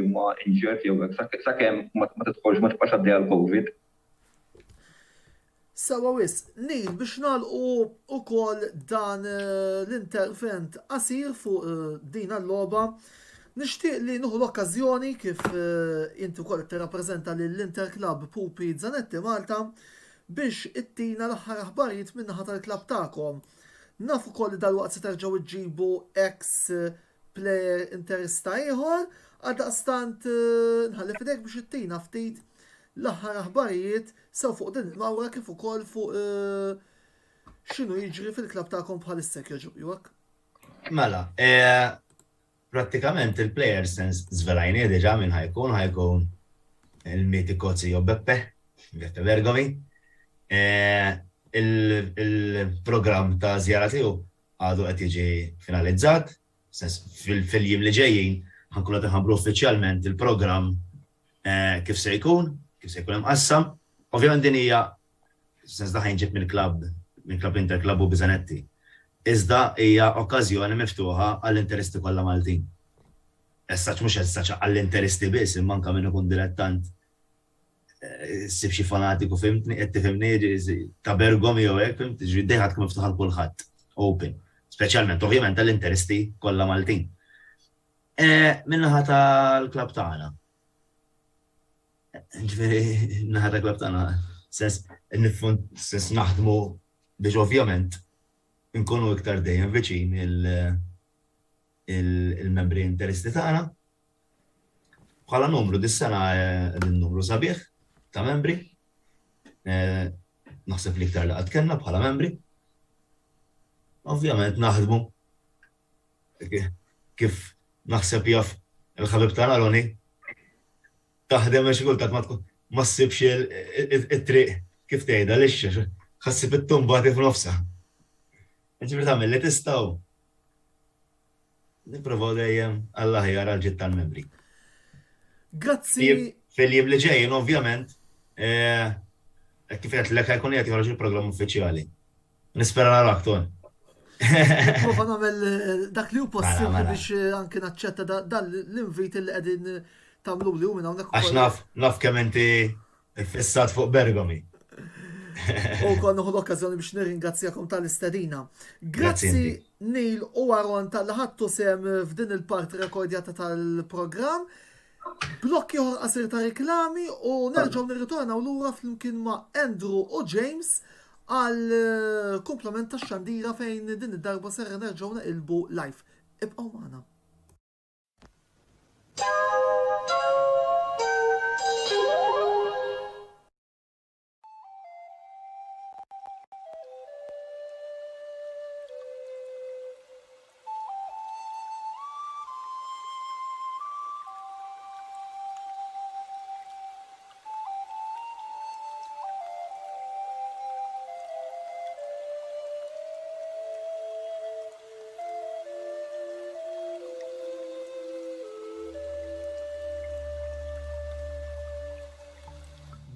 huma injured jew hekk sakemm ma tidħolx ma tibqax għaddejja l-COVID. Sewa wis, Neil biex nagħlqu wkoll dan l-intervent qasir fuq din l-logħba. Nixtieq li nuħu l-okkażjoni kif inti wkoll tirrappreżenta lill-Inter Club Pupi Zanetti Malta biex ittina l-aħħar aħbarijiet min-naħa tal-klabb tagħkom. Nafu ukoll li dalwaqt se terġgħu iġġibu ex-player interista ieħor, għaldaqstant nħalli fidejk biex ittina ftit l-aħħar aħbarijiet sew fuq din il-mawra kif ukoll fuq x'inhu jiġri fil-klabb tagħkom bħalissa jogħġobjuhek. Mela, prattikament il-player sense zvelajni diġa minn ħajkun il-mitico Zio Beppe Bergomi. Il-programm ta' żjara tiegħu għadu qed jiġi finalizzat, fil-jiem li ġejjin ħankunu qed nħabbru uffiċjalment il-programm kif se jkun imqassam. Ovvjament din hija sens daħħin ġib mill-klabb Inter Club u Bizanetti. Iżda hija okkażjoni miftuħa għall-interisti kollha Maltin. Essaċ mhux essaċ għall-interisti biss, imma anke min ikun dilettant ssib xi fanatiku fimtni, qed tifhimni ta' Bergomi jew hekk, fimt, ġifieri dejħa tkun miftuħa l kulħadd, open. Speċjalment ovvjament għall-interisti kollha Maltin. Min-naħa tal-klabb tagħna. Ġifieri naħa tal-klabb tagħna sens naħdmu biex ovvjament nkunu iktar dejjem viċin il-membri interisti tagħna. Bħala numru dis-sena din numru sabiħ ta' membri. Naħseb li iktar laqgħat kellna bħala membri. Ovvjament naħdmu kif naħseb jaf il-ħabib tagħna Roni taħdem xi kultant ma ssibx it-triq kif tgħidha lix ħassib it-tumba f'nofsha. Ġibri tagħmel li tistgħu. Nipprovaw dejjem għall-aħjar għal ġid tal-membri. Grazzi. Fil-jiem li ġejjin ovvjament kif qed lek ħajkun qed joħroġ il-programm uffiċjali. Nispera narak ton. Nipprova nagħmel dak li hu possibbli biex anke naċċetta dan l-invit li qegħdin tagħmlu li hu minn hawnhekk. Għax naf kemm inti fissat fuq Bergomi. U konnu l-okkazjoni biex nirringrazzjakom tal-istedina. Grazzi Neil u Aron tal-li ħadtu sem f'din il-part rekordjata tal-programm. Blokki ieħor qasir ta' reklami u nerġgħu nirritornaw lura flimkien ma' Andrew u James għal komplement tax-xandira fejn din id-darba ser nerġgħu naqilbu live. Ibqgħu magħna.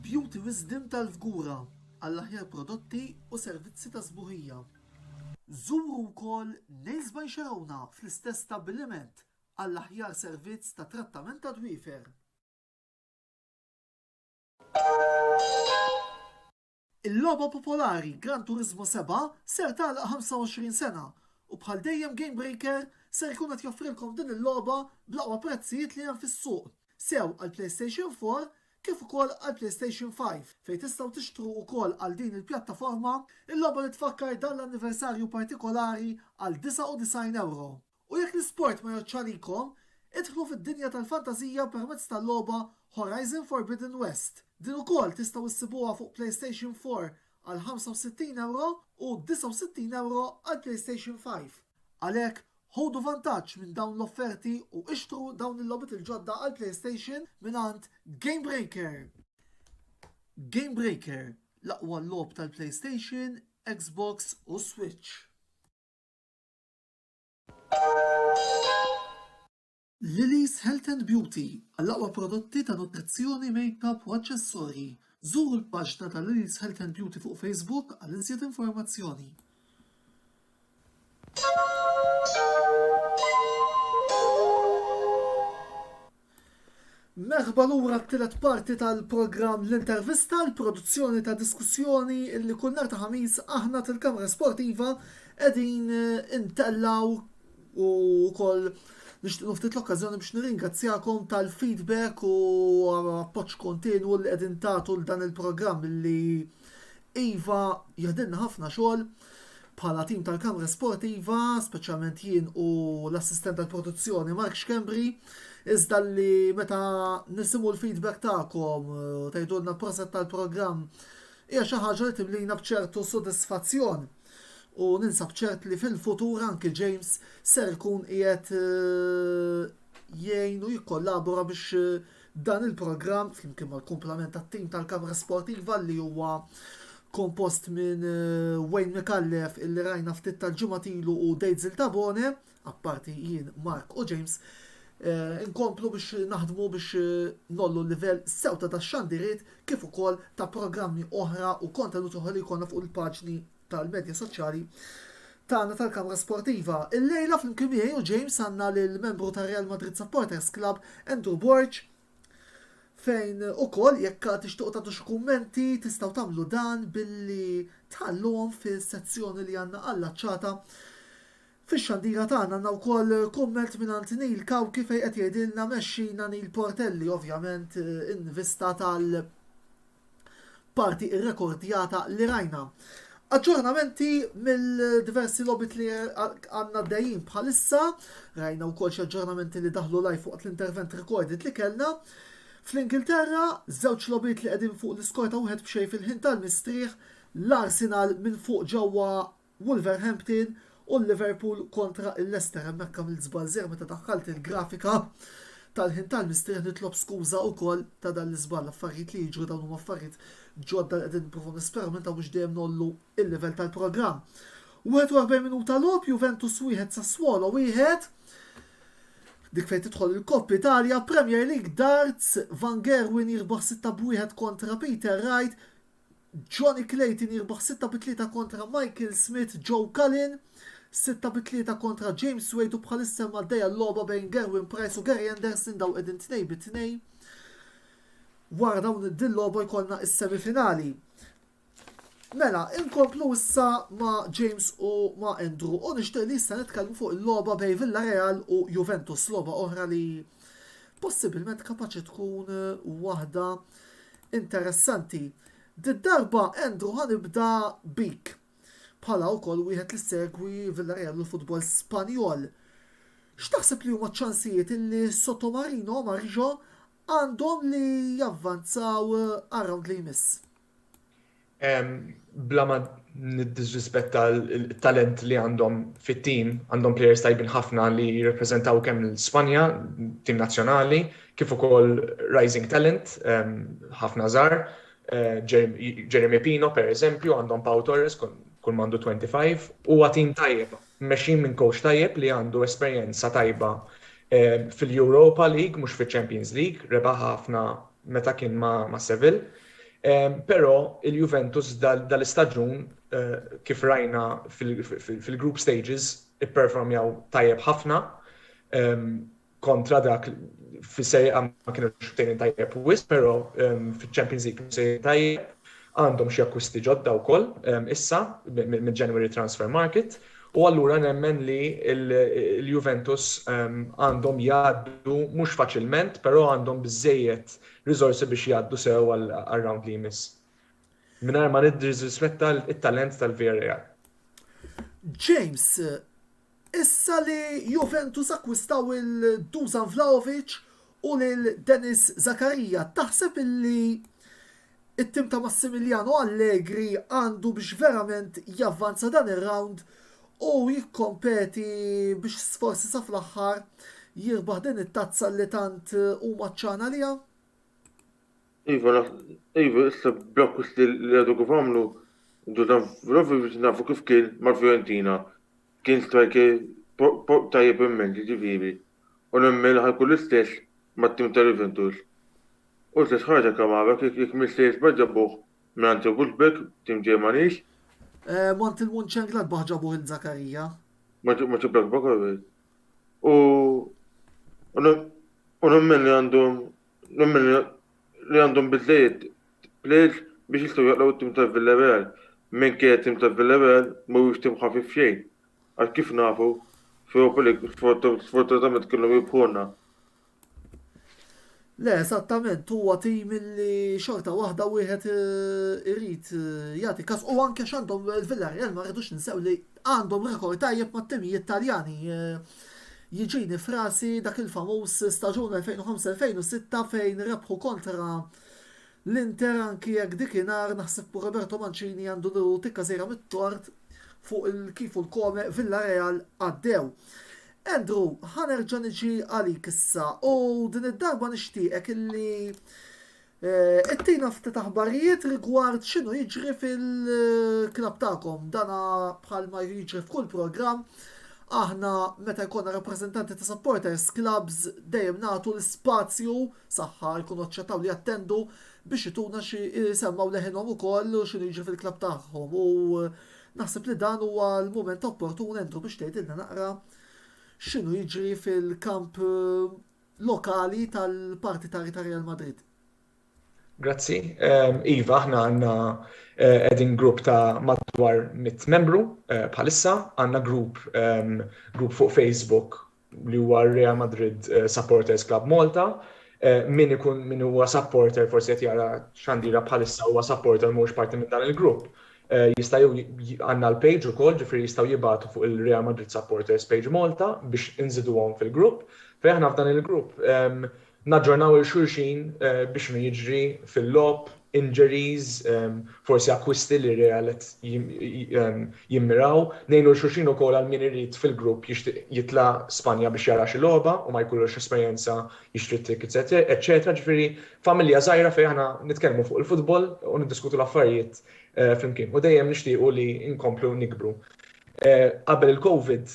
Beauty Wisdom tal-Fgura għall-aħjar prodotti u servizzi ta' sbuħija. Żuru wkoll Nails by Xarawna fl-istess stabbiliment għall-aħjar servizz ta' trattament ta' dwiefer. Il-logħba popolari Gran Turismo 7 ser tagħlaq 25 sena u bħal dejjem Game Breaker ser jkun qed joffrilkom din il-logħba bl-aqwa prezzijiet li hemm fis-suq. Sew għal PlayStation 4 kif ukoll għal PlayStation 5 fejn tistgħu tixtru wkoll għal din il-pjattaforma il-logħba li tfakkar dan l-anniversarju partikolari għal €99. U jekk l-isport ma joċċalikom, idħlu fid-dinja tal-fantażija permezz tal-logħba Horizon Forbidden West. Din ukoll tistgħu issibuha fuq PlayStation 4 għal €65 u €69 għal PlayStation 5. Għalhekk ħodu vantaġġ minn dawn l-offerti u ixtru dawn il-logħbiet il-ġodda għal PlayStation mingħand Game Breaker. Game Breaker, l-aqwa logħb tal-PlayStation, Xbox u Switch. Lily's Health and Beauty, għall-aqwa prodotti ta' nutrizzjoni, make-up u aċċessorji. Żuru l-paġna ta' Lily's Health and Beauty fuq Facebook għal iżjed informazzjoni. Merħba lura t-tielet parti tal-programm l-intervista, l-produzzjoni ta' diskussjoni illi kull nhar ta' ħamis aħna tal-Kamra Sportiva qegħdin intellaw u wkoll nixtieq ftit l-okkażjoni biex nirringrazzjakom tal-feedback u appoġġ kontinwu li qegħdin tagħtu l dan il-programm li iva jaħdilna ħafna xogħol bħala tim tal-Kamra Sportiva, speċjalment jien u l-assistent tal-produzzjoni Mark Xkembri, iżda li meta nisimgħu l-feedback tagħkom tgħidulna l-proset tal-programm hija xi ħaġa li timlina b'ċertu sodisfazzjon. U ninsab ċert li fil-futur anke James ser ikun qiegħed jgħin u jikkollabora biex dan il-programm flimkien mal-kumplament tat-tim tal-Kamra Sportiva li huwa kompost minn Wayne McAuliffe illi rajna ftit tal-ġimgħa ilu u Dejdzil Tabone, apparti jien Mark u James, inkomplu biex naħdmu biex nollu l-livell sewta tax-xandiriet kif ukoll ta' programmi oħra u kontenuti oħra li jkollna fuq il-paġni tal-medja soċjali tagħna tal-Kamra Sportiva. Il-lejla flimkien miegħi u James għandna lill-membru ta' Real Madrid Supporters Club Andrew Borg fejn ukoll jekk tixtiequ tagħtu xi kummenti tistgħu tagħmlu dan billi tħalluhom fis-sezzjoni li għandna allaċċata fix-xandira tagħna għandna wkoll kumment mingħand Neil Kawki fejn qed jgħidilna mexxina Neil Portelli ovvjament invista tal-parti irrekordjata li rajna. Aġġornamenti mill-diversi lobit li għandna d-dajjin bħalissa, rajna wkoll xi aġġornamenti li daħlu live fuq l-intervent recorded li kellna. Fl-Ingilterra, żewġ lobit li qegħdin fuq l-iskorta wieħed b'xejn fil-ħin tal-mistrieħ, l-Arsenal minn fuq ġewwa Wolverhampton u l-Liverpool kontra l-Leicester hemmhekk mill-żball żgħir meta daħħalt il-grafika tal-ħin tal-mistrieħ nitlob skuża wkoll ta' dan l-iżball affarijiet li jiġru dawn huma affarijiet ġodda li qegħdin nippruvaw nesperimentaw biex dejjem nollu il-livell tal-programm. 41 minuta logħob Juventus wieħed Sassuolo wieħed. Dik fejn tidħol il-Koppa Italja, Premier League Darts, Van Gerwen jirbaħ 6-1 kontra Peter Wright, Johnny Clayton jirbaħ 6-3 kontra Michael Smith, Joe Cullen, 6-3 kontra James Wade u bħalissa maddejja l-logħba bejn Gerwin Price u Gary Anderson daw qegħdin 2-2. Wara dawn din logħba jkollna is-semifinali. Mela, inkomplu issa ma' James u ma' Andrew u nixtieq li issa nitkellmu fuq il-logħba bejn Villarreal u Juventus, logħba oħra li possibilment kapaċi tkun waħda interessanti. Did-darba Andrew ħanibda bik. Bħala wkoll wieħed li segwi Villarreal u l-futbol Spanjol. X'taħseb li huma ċ-ċansijiet illi Sottomarino u Marijo għandhom li javvanzaw għar-round li jmiss? Bla ma niddisrispetta il-talent li għandhom fit-tim, għandhom players tajbin ħafna li jirrepreżentaw kemm l-Spanja, tim nazzjonali, kif ukoll rising talent, ħafna żgħar, Jeremy Pino per eżempju, għandhom Pau Torres kull mandu 25 u għatim tajjeb, mexin minn coach tajjeb li għandu esperjenza tajba fil-Europa League, mhux fil-Champions League, rebaħ ħafna meta kien ma' Seville. Però il-Juventus dal-istaġun kif rajna fil-group stages ipperformjaw tajjeb ħafna kontra dak fis-serje ma kienu xutejn tajjeb wis, però fil-Champions League sejjer tajjeb għandhom xi akkwisti ġodda wkoll issa mid-January Transfer Market u allura nemmen li l-Juventus għandhom jgħaddu mhux faċilment, però għandhom biżżejjed riżorsi biex jgħaddu sew għal-round li jmiss. Mingħajr ma niddirrispetta it-talent tal-Villarreal. James, issa li Juventus akkwistaw il-Dusan Vlahovic u lil Denis Zakaria, taħseb illi it-tim ta' Massimiliano Allegri għandu biex verament javvanza dan ir-round u jikkompeti biex sforsi sa fl-aħħar jirbaħ din it-tazza li tant u maċċana liha? Iva, issa blokkus li għadu kif għamlu, Dusan Vlahovic nafu kif kien mal-Fiorentina, kien striker tajjeb immensi ġifieri, u nemmen ħajkun l-istess mat-tim ta' Juventus. U l-istess ħaġa kamara kif mis-sejs ġabuh minn Gulbek, tim Ġermaniż. Mont il-Mönchengladbach ġabuh il-Zakaria. Ma ġiblak bakar. U nemmen li għandhom biżejjed plejs biex jistgħu jaqlaw it-tim ta' Villarreal. Minn kien tim ta' Villarreal mhuwiex tim ħafif xejn. Għal kif nafu, sfortunatament kienu jibħuna. Le, esattament, huwa tim li xorta waħda wieħed irid jagħti każ u anke x'għandhom il-Villarreal ma rridux ninsew li għandhom rekord tajjeb mat-timijiet Taljani. Jiġini frasi dak il-famuż staġun 2005-2006 fejn rebħu kontra l-Inter anki jekk dikinhar naħseb Roberto Mancini għandu tikka żejra mit-tort fuq kif u l-kome Villarreal għaddew. Andrew, ħanerġa' niġi għalik issa u din id-darba nixtieqek illi ittina ftit aħbarijiet rigward x'inhu jiġri fil-klab tagħkom. Dana bħalma jiġri f'kull programm aħna meta jkollna rappreżentanti ta' supporters clubs dejjem nagħtu l-spazju saħħa jkunu ċċettaw li jattendu biex ituna xi semmaw leħinhom ukoll x'inhu jiġri fil-klab tagħhom u naħseb li dan huwa l-mument opportun Andrew biex tgħidilna naqra x'inhu jiġri fil-kamp lokali tal-partitari ta' Real Madrid. Grazzi. Iva, aħna għandna qegħdin grupp ta' madwar 100 membru bħalissa, għandna grupp fuq Facebook li huwa Real Madrid Supporters Club Malta. Min huwa supporter forsi qed jara x'għandira bħalissa huwa supporter mhux parti minn dan il-grupp. Jistaw għanna l-page u kol, ġifri jistaw jibatu fuq il-Real Madrid Supporters page Malta biex inżidu għom fil-grupp. Fejħna f'dan il-grupp naġġornaw il-xurxin biex jiġri fil-lob, injuries, forsi akkwisti li realet jimmiraw. Nejnu l-xurxin u kol għal-min irrit fil-grupp jitla Spanja biex jara xi logħba u ma jkollux esperjenza jixtri tickets, eccetera. Ġifiri familja żgħira fejn nitkellmu fuq il-futbol u niddiskutu l-affarijiet flimkien. U dejjem nixtiequ li nkomplu nikbru. Qabel il-COVID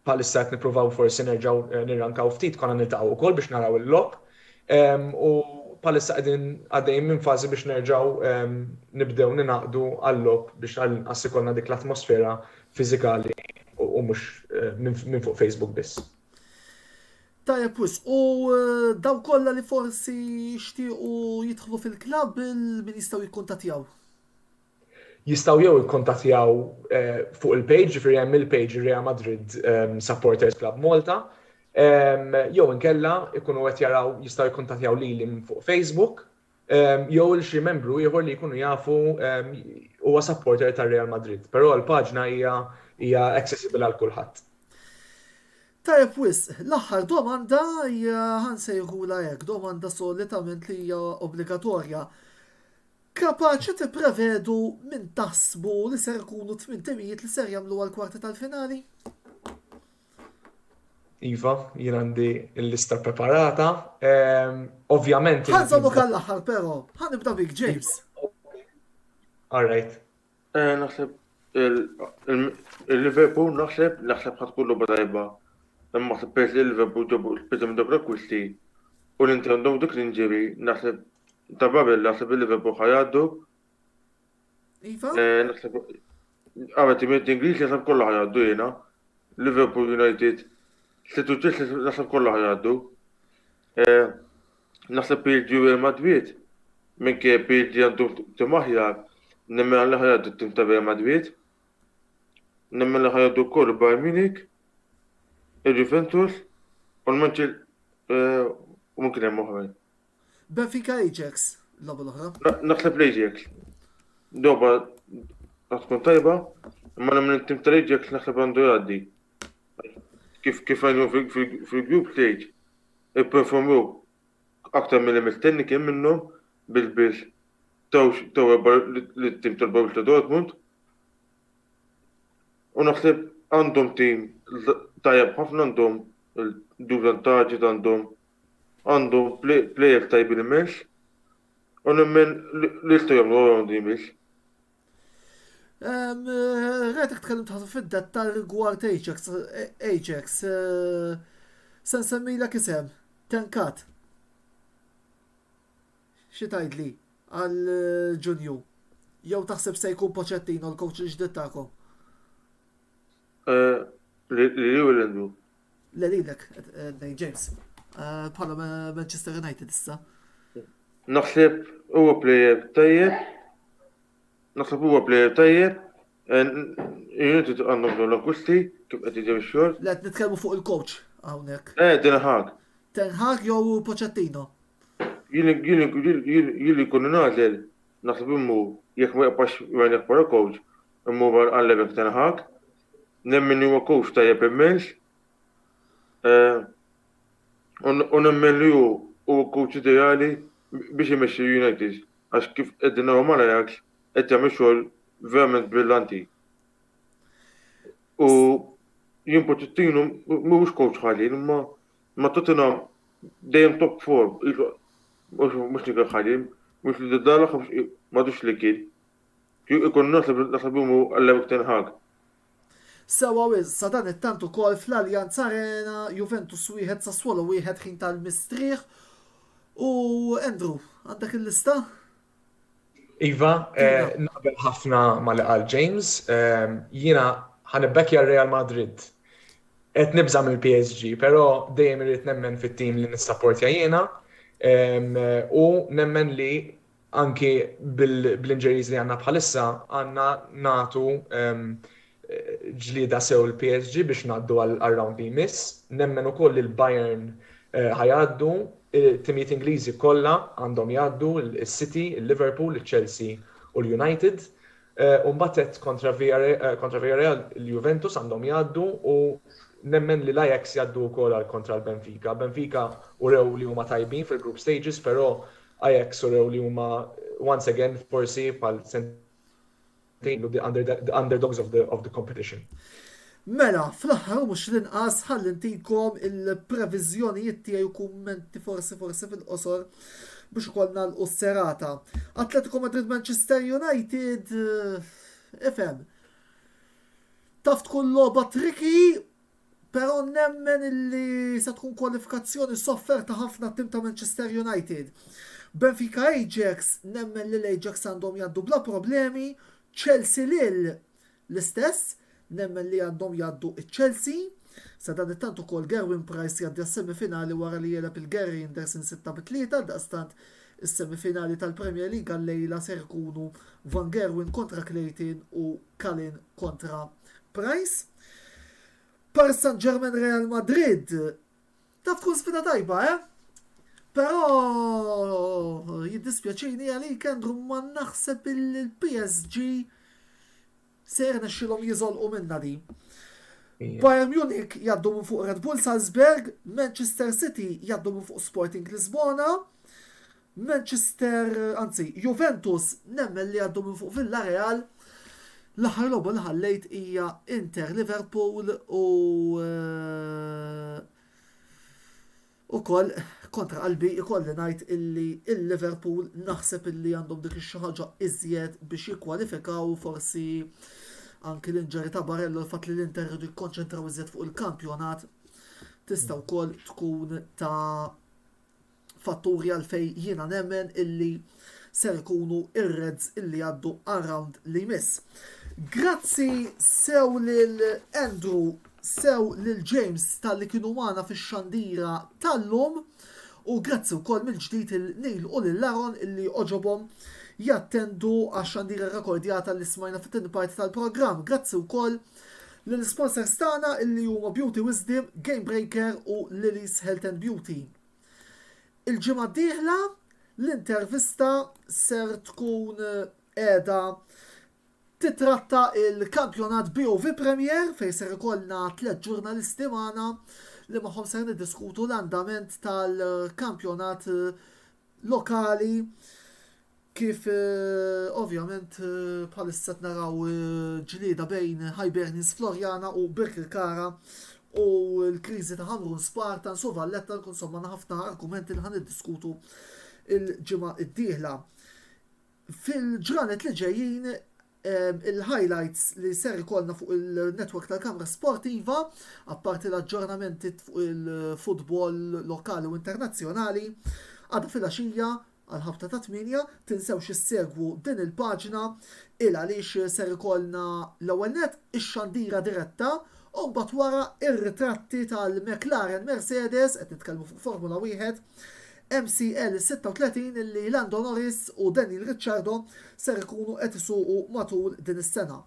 bħalissa qed nippruvaw forsi nerġgħu nirrankaw ftit konna niltaqgħu wkoll biex naraw il-lob. U bħalissa għaddejjem minn fażi biex nerġgħu nibdew ninaqdu għall-lob biex għas ikollna dik l-atmosfera fiżikali u mhux minn fuq Facebook biss. Tajjeb wis, u daw kollha li forsi jixtiequ jidħlu fil-klabb min jistgħu jikkuntattjaw. Jistaw jew jikkontattjaw fuq il-page, ġifieri hemm il-page Real Madrid Supporters Club Malta, jew inkella ikunu qed jaraw jistgħu jikkontattjaw lili fuq Facebook, jew il xi membru ieħor li jkunu jafu huwa supporter tar-Real Madrid, però l-paġna hija accessible għal kulħadd. Tajjeb wis, l-aħħar domanda hija ħansejħula hekk, domanda solitament li hija obbligatorja. Kapaċi tipprevedu min taħsbu li ser ikunu 8 timijiet li ser jagħmlu għall-kwarti tal-finali? Iva, jien għandi l-lista preparata. Ovvjament. Ħanżommu kall-aħħar però, ħanibda bik James. All right. Naħseb il-Liverpool naħseb ħatkun logħba tajba. Imma naħseb li l-Liverpool ġabu l-biża minn dak l-akkwisti u l-Inter għandhom dik l-inġiri naħseb ta' Babel naħseb il-Liverpool ħajgħaddu. Iva? Naħseb timiet Ingliż naħseb kollha ħajgħaddu jiena. Liverpool United naħseb kollha ħajgħaddu. Naħseb il-Real Madrid minn kien PSG għandhom tim aħjar, nemmen li ħajadu tim ta' Real Madrid, nemmen li ħajadu wkoll Bayern Munich, il-Juventus, u l-Manchester u mumkin hemm oħrajn. Benfica Ajax, l-logħba l-oħra. Naħseb l-Ajax. Doba tkun tajba, imma nemmen il-tim tal-Ajax naħseb għandu jgħaddi. Kif għandu fil-group stage, i-performu aktar mill-mistenni kien minnhom bil-bil taw l-tim tal-Borussia Dortmund. U naħseb għandhom tim tajjeb ħafna, għandhom il-Dusan Taġit, għandhom plejer tajbin immens, u nemmen l-istu jagħmlu għandhom immens. Rajtek tkellimt ħafna fid-dettal rigward Ajax. Se nsemmilek isem, Tenkat. Xi tgħidli għal Ġunju? Jew taħseb se jkun Pochettino l-coach il-ġdid tagħkom? Li u l-endu. Lilek, James. Bħala Manchester United issa. Naħseb huwa plejer tajjeb, United għandhom l-akkusti, kif qed jiġi x-xogħol. Let nitkellmu fuq il-coach hawnhekk. Ten Hag. Ten Hag jew Pochettino? Jili kun nażel, naħseb immu jekk ma jaqpax għajnek para coach, immu għallebek Ten Hag, nemmen huwa coach tajjeb immens, u nemmen li huwa coach ideali biex imexxi United, għax kif qegħdin naraw ma Ajax qed jagħmel xogħol verament brillanti. U jien Pochettino mhuwiex coach ħalin, imma Tottenham dejjem top 4. Mux li ħalim, mux li d-dala madux li kien. Ikon nasabimu għallewek Ten Hag. Sewa wiz, sa dan it-tant ukoll fl-Allianz Arena, Juventus wieħed Sassuolo wieħed ħin tal-mistrieħ. U Andrew, għandek il-lista? Iva, naqbel ħafna ma li qal James, jiena ħanibbekja Real Madrid. Qed nibża mill-PSG, però dejjem irid nemmen fit-tim li nissapportja jiena. U nemmen li anki bil-injuries li għanna bħalissa għanna natu ġlida sew l-PSG biex naddu għal-round li jmiss. Nemmen u koll il-Bayern ħajaddu, il-timijiet Ingliżi kollha għandhom jaddu, il-City, il-Liverpool, il-Chelsea u l-United. U mbagħad kontra Villarreal il-Juventus għandhom jaddu u nemmen li l-Ajax jaddu wkoll kontra l-Benfica. Benfica urew li huma tajbin fil-group stages, però Ajax urew li huma once again forsi bħal the underdogs of the competition. Mela, fl-aħħar mhux l-inqas ħallintikom il-previżjonijiet tiegħi u kummenti forsi fil-qosor biex ikollna l-serata. Atletico Madrid Manchester United ifhem. Taf tkun logħba triki, però nemmen illi se tkun kwalifikazzjoni sofferta ħafna tim ta' Manchester United. Benfica Ajax, nemmen li l-Ajax għandhom jaddu bla problemi. Chelsea l-istess, nemmen li għandhom jaddu il-Chelsea. Sa dan it-tant ukoll Gerwin Price jaddi għas-semifinali wara li jeleb il-Gary Anderson 6-3, daqstant is-semifinali tal-Premier League għal-lejla ser ikunu Van Gerwen kontra Clayton u Kalin kontra Price. Paris Saint-Germain Real Madrid. Taf tkun sfida tajba, Però jiddispjaċini għalik Andrew ma naħseb il-PSG ser nexxilhom jiżolqu minna di. Bayern Munich jaddu minn fuq Red Bull Salzburg, Manchester City jaddu minn fuq Sporting Lisbona, Juventus nemmen li jaddu minn fuq Villarreal. L-aħħar logħba li ħallejt hija Inter Liverpool u koll kontra qalbi ikolli ngħid illi il-Liverpool naħseb illi għandhom dik xi ħaġa iżjed biex jikkwalifikaw forsi anki l-inġeri ta' Barello l-fatt li l-Inter jridu jikkonċentraw iżjed fuq il-kampjonat tista' wkoll tkun ta' fatturi għalfej jiena nemmen illi ser ikunu ir-Reds illi għaddu around li jmiss. Grazzi sew lil Andrew, sew lil James tal-li kienu magħna fix-xandira tal-lum U grazzi wkoll mill-ġdid il-Neil u l-Laron illi oġobhom jattendu għax-xandira rekordjata li smajna fit-tieni parti tal-programm. Grazzi wkoll l-sponsors tagħna illi huma Beauty Wisdom, Game Breaker u Lily's Health and Beauty. Il-ġimgħa d-dieħla l-intervista ser tkun qiegħda titratta il-kampjonat BOV Premier fejn ser ikollna 3 ġurnalisti magħna li magħhom ser niddiskutu l-andament tal-kampjonat lokali kif ovvjament bħalissa naraw ġlieda bejn Hibernians Florjana u Birkirkara u l-kriżi ta' Hamrun Spartans u Valletta nkun somma ħafna argumenti li ħan niddiskutu il-ġimgħa d-dieħla. Fil-ġranet li ġejjin il-highlights li ser ikollna fuq il-network tal-Kamra Sportiva, apparti l-aġġornamenti fuq il-futbol lokali u internazzjonali, għadha fil-għaxija għal-ħabta ta' 8 tinsewx issegwu din il-paġna il għaliex ser ikollna l-ewwel net ix-xandira diretta u mbagħad wara ir-ritratti tal-McLaren Mercedes qed nitkellmu fuq Formula 1 MCL 36 illi Lando Norris u Daniel Ricciardo ser ikunu qed isuqu matul din is-sena.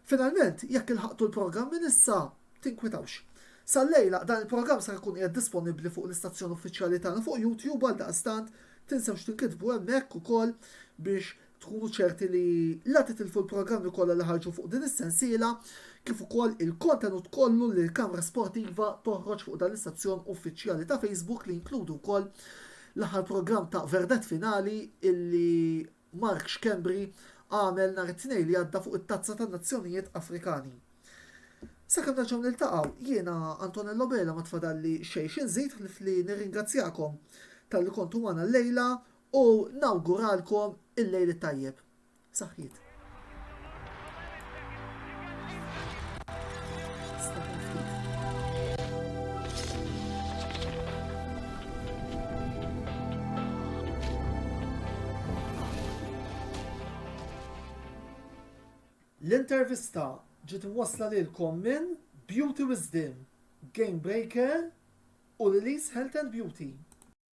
Finalment, jekk ilħaqtu l-programm minn issa, tinkwitawx. Sal-lejla dan il-programm ser ikun qiegħed disponibbli fuq l-istazzjon uffiċjali tagħna fuq YouTube għal daqstant tinsewx tinkitbu hemmhekk ukoll biex tkunu ċerti li la titilfu l-programmi kollha li ħarġu fuq din is-sensiela kif ukoll il-kontenut kollu li l-Kamra Sportiva toħroġ fuq dan l-istazzjon uffiċjali ta' Facebook li jinkludu wkoll l-aħħar programm ta' Verdet Finali illi Mark Xkembri għamel nhar it-tnejn li għadda fuq it-tazza tan-Nazzjonijiet Afrikani. Sakemm nerġgħu niltaqgħu, jiena Antonello Bela ma tfadalli xejn inżid li nirringrazzjakom tal-li kontu magħna llejla u nawguralkom il-lejl tajjeb. Saħħiet. L-intervista ġiet imwassla lilkom minn Beauty Wisdom, Game Breaker u Lily's Health and Beauty.